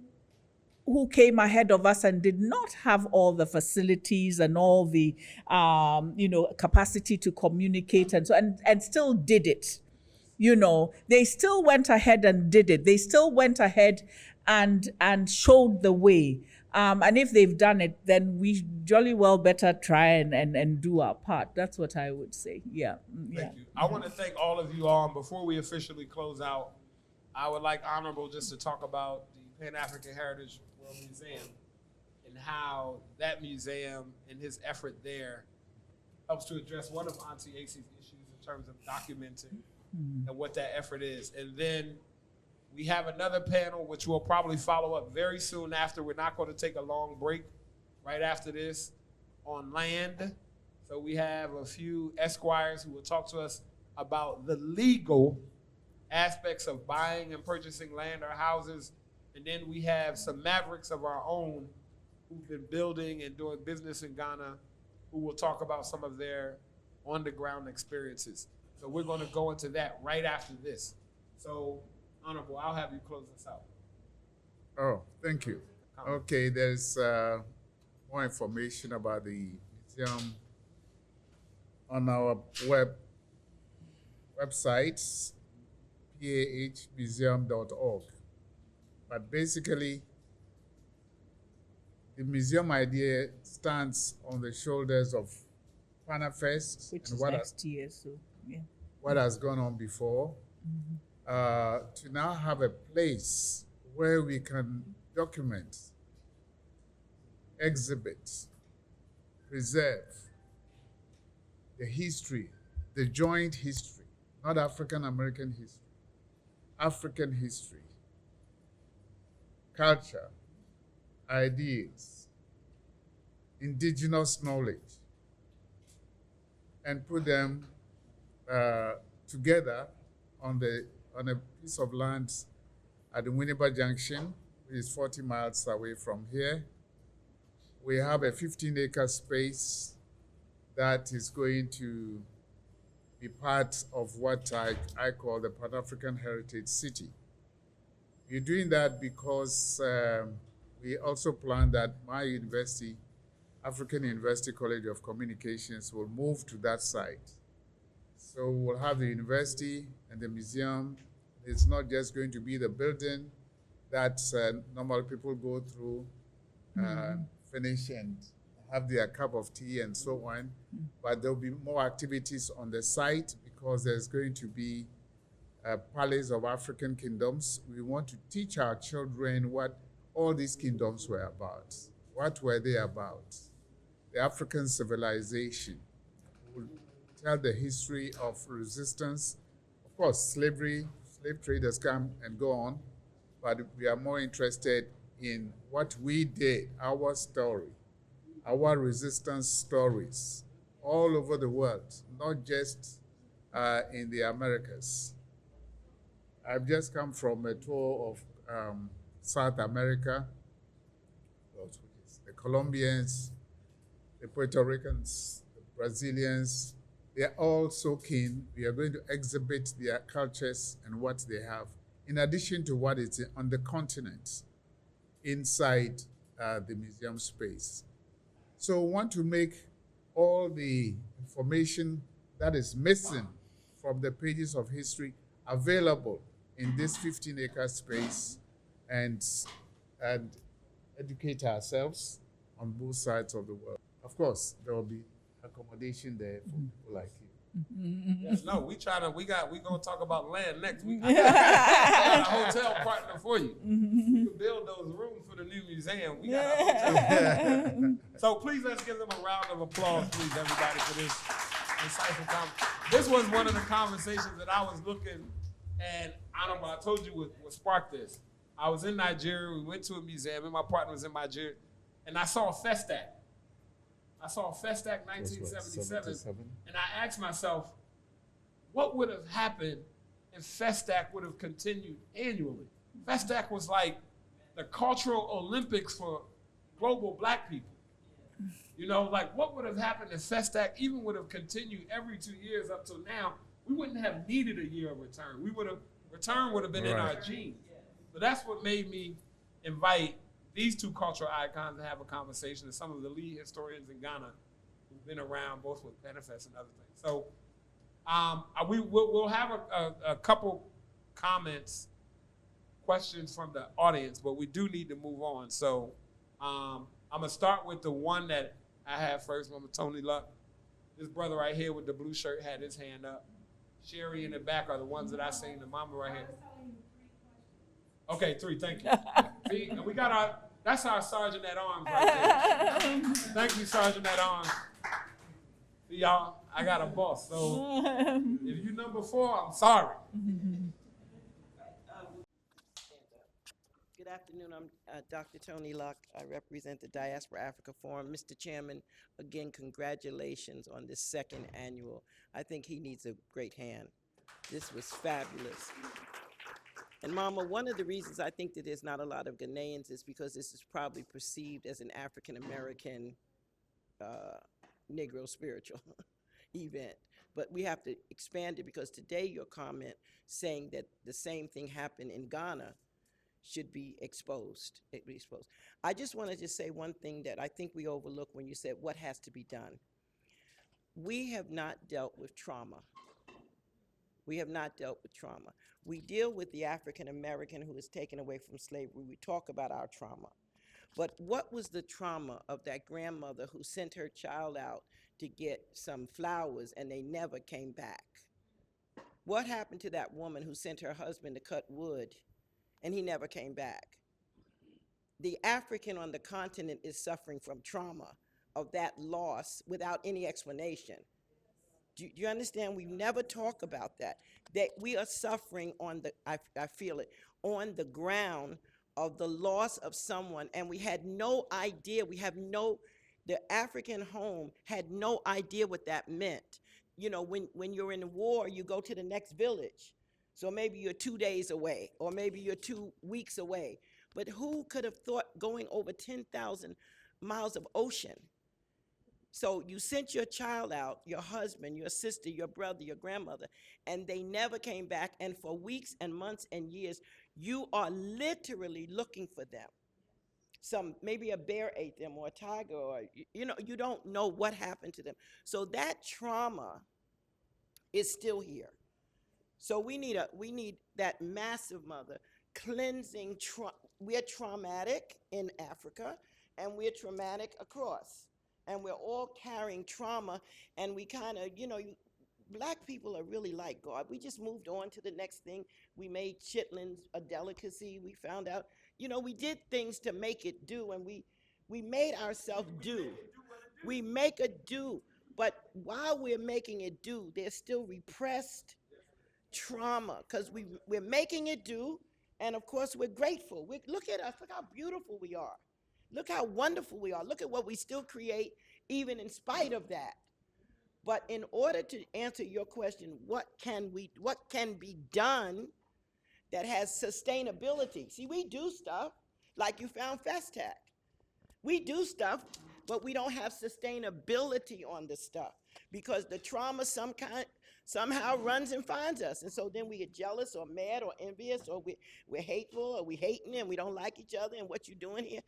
came ahead of us and did not have all the facilities and all the capacity to communicate and still did it. They still went ahead and did it. They still went ahead and showed the way. And if they've done it, then we jolly well better try and do our part. That's what I would say. Yeah. Thank you. I want to thank all of you all. And before we officially close out, I would like Honorable just to talk about the Pan-African Heritage World Museum and how that museum and his effort there helps to address one of Auntie Acey's issues in terms of documenting and what that effort is. And then we have another panel which will probably follow up very soon after. We're not going to take a long break right after this on land. So we have a few esquires who will talk to us about the legal aspects of buying and purchasing land or houses. And then we have some mavericks of our own who've been building and doing business in Ghana who will talk about some of their on-the-ground experiences. So we're going to go into that right after this. So, Honorable, I'll have you close us out. Oh, thank you. Okay, there's more information about the museum on our website, pahmuseum.org. But basically, the museum idea stands on the shoulders of PANAFEST, Which and is next year, so yeah. what has gone on before, to now have a place where we can document, exhibit, preserve the history, the joint history, not African-American history, African history, culture, ideas, indigenous knowledge, and put them together on a piece of land at the Winneba Junction, which is 40 miles away from here. We have a 15-acre space that is going to be part of what I call the Pan-African Heritage City. We're doing that because we also plan that my university, African University College of Communications, will move to that site. So we'll have the university and the museum. It's not just going to be the building that normal people go through, finish and have their cup of tea and so on, but there'll be more activities on the site because there's going to be a palace of African kingdoms. We want to teach our children what all these kingdoms were about. What were they about? The African civilization. We'll tell the history of resistance. Of course, slavery, slave traders come and go on, but we are more interested in what we did, our story, our resistance stories all over the world, not just in the Americas. I've just come from a tour of South America, the Colombians, the Puerto Ricans, the Brazilians. They're all so keen. We are going to exhibit their cultures and what they have, in addition to what is on the continent inside the museum space. So we want to make all the information that is missing from the pages of history available in this 15-acre space and educate ourselves on both sides of the world. Of course, there will be accommodation there for people like you. Yes, no, we gonna talk about land next. We got a hotel partner for you. You can build those rooms for the new museum. We got a hotel. So please let's give them a round of applause, please, everybody, for this insightful conversation. This was one of the conversations that I was looking, and I don't know, I told you what sparked this. I was in Nigeria, we went to a museum, and my partner was in Nigeria, and I saw a Festac. I saw Festac 1977, and I asked myself, what would have happened if Festac would have continued annually? Festac was like the cultural Olympics for global Black people. You know, like what would have happened if Festac even would have continued every 2 years up till now? We wouldn't have needed a year of return. Return would have been in our genes. So that's what made me invite these two cultural icons to have a conversation, and some of the lead historians in Ghana who've been around both with PANAFEST and other things. So we'll have a couple comments, questions from the audience, but we do need to move on. So I'm gonna start with the one that I have first, Mama Tony Luck. This brother right here with the blue shirt had his hand up. Sherry in the back are the ones that I seen, the mama right here. Okay, 3, thank you. See, and we got that's our Sergeant at Arms right there. Thank you, Sergeant at Arms. See, y'all, I got a boss, so if you number 4, I'm sorry. Good afternoon, I'm Dr. Tony Luck. I represent the Diaspora Africa Forum. Mr. Chairman, again, congratulations on this 2nd annual. I think he needs a great hand. This was fabulous. And Mama, one of the reasons I think that there's not a lot of Ghanaians is because this is probably perceived as an African-American Negro spiritual event. But we have to expand it because today your comment saying that the same thing happened in Ghana should be exposed. I just want to just say one thing that I think we overlook when you said what has to be done. We have not dealt with trauma. We have not dealt with trauma. We deal with the African American who was taken away from slavery. We talk about our trauma. But what was the trauma of that grandmother who sent her child out to get some flowers and they never came back? What happened to that woman who sent her husband to cut wood and he never came back? The African on the continent is suffering from trauma of that loss without any explanation. Do you understand? We never talk about that. That we are suffering on the, I feel it, on the ground of the loss of someone, and we had no idea, the African home had no idea what that meant. You know, when you're in a war, you go to the next village. So maybe you're 2 days away, or maybe you're 2 weeks away. But who could have thought going over 10,000 miles of ocean? So you sent your child out, your husband, your sister, your brother, your grandmother, and they never came back. And for weeks and months and years, you are literally looking for them. Maybe a bear ate them or a tiger, or, you know, you don't know what happened to them. So that trauma is still here. So we need that massive mother cleansing. We're traumatic in Africa, and we're traumatic across. And we're all carrying trauma, and we kind of, Black people are really like God. We just moved on to the next thing. We made chitlins a delicacy. We found out, we did things to make it do, and we made ourselves do. We make a do, but while we're making it do, there's still repressed trauma, because we're making it do, and of course we're grateful. Look at us, look how beautiful we are. Look how wonderful we are. Look at what we still create, even in spite of that. But in order to answer your question, what can be done that has sustainability? See, we do stuff, like you found Festac. We do stuff, but we don't have sustainability on the stuff because the trauma somehow runs and finds us. And so then we get jealous or mad or envious, or we're hateful, or we hating and we don't like each other and what you're doing here.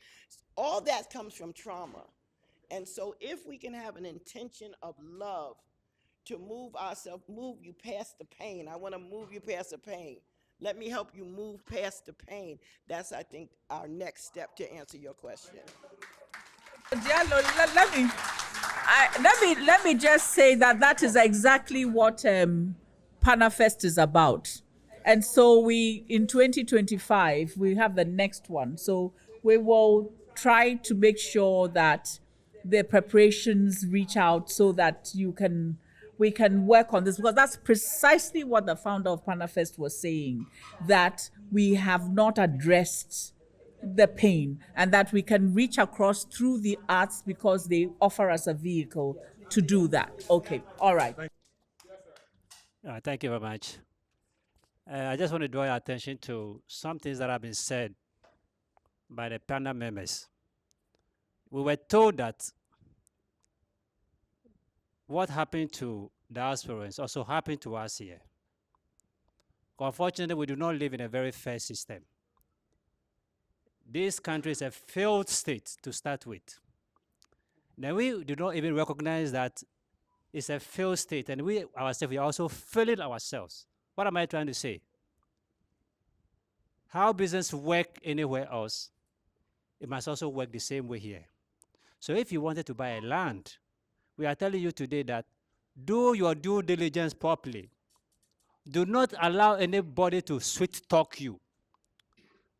All that comes from trauma. And so if we can have an intention of love to move ourselves, move you past the pain. I want to move you past the pain. Let me help you move past the pain. That's, I think, our next step to answer your question. Diallo, let me just say that is exactly what PANAFEST is about. And so we, in 2025, we have the next one. So we will try to make sure that the preparations reach out so that we can work on this, because that's precisely what the founder of PANAFEST was saying, that we have not addressed the pain, and that we can reach across through the arts because they offer us a vehicle to do that. Okay, all right. Thank you very much. I just want to draw your attention to some things that have been said by the panel members. We were told that what happened to diasporans also happened to us here. Unfortunately, we do not live in a very fair system. This country is a failed state to start with. Now we do not even recognize that it's a failed state, and we ourselves, we are also failing ourselves. What am I trying to say? How business work anywhere else, it must also work the same way here. So if you wanted to buy a land, we are telling you today that do your due diligence properly. Do not allow anybody to sweet talk you.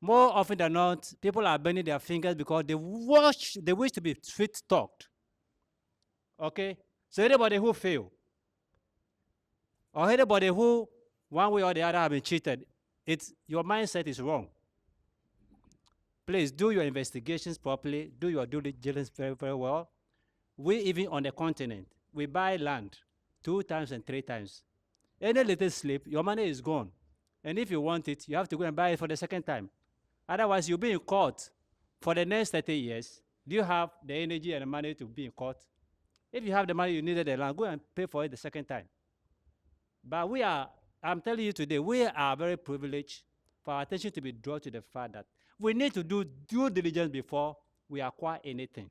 More often than not, people are bending their fingers because they wish to be sweet talked. Okay? So anybody who fail, or anybody who one way or the other have been cheated, your mindset is wrong. Please do your investigations properly, do your due diligence very, very well. We, even on the continent, we buy land 2 times and 3 times. Any little slip, your money is gone. And if you want it, you have to go and buy it for the second time. Otherwise, you'll be in court for the next 30 years. Do you have the energy and the money to be in court? If you have the money you needed the land, go and pay for it the second time. But I'm telling you today, we are very privileged for our attention to be drawn to the fact that we need to do due diligence before we acquire anything,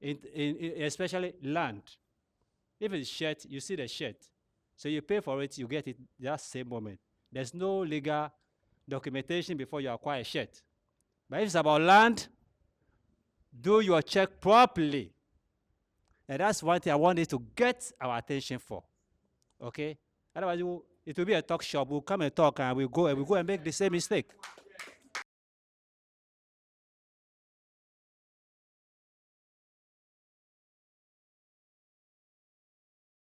especially land. If it's shirt, you see the shirt. So you pay for it, you get it that same moment. There's no legal documentation before you acquire a shirt. But if it's about land, do your check properly. And that's one thing I wanted to get our attention for. Okay? Otherwise, it will be a talk shop. We'll come and talk, and we'll go and make the same mistake.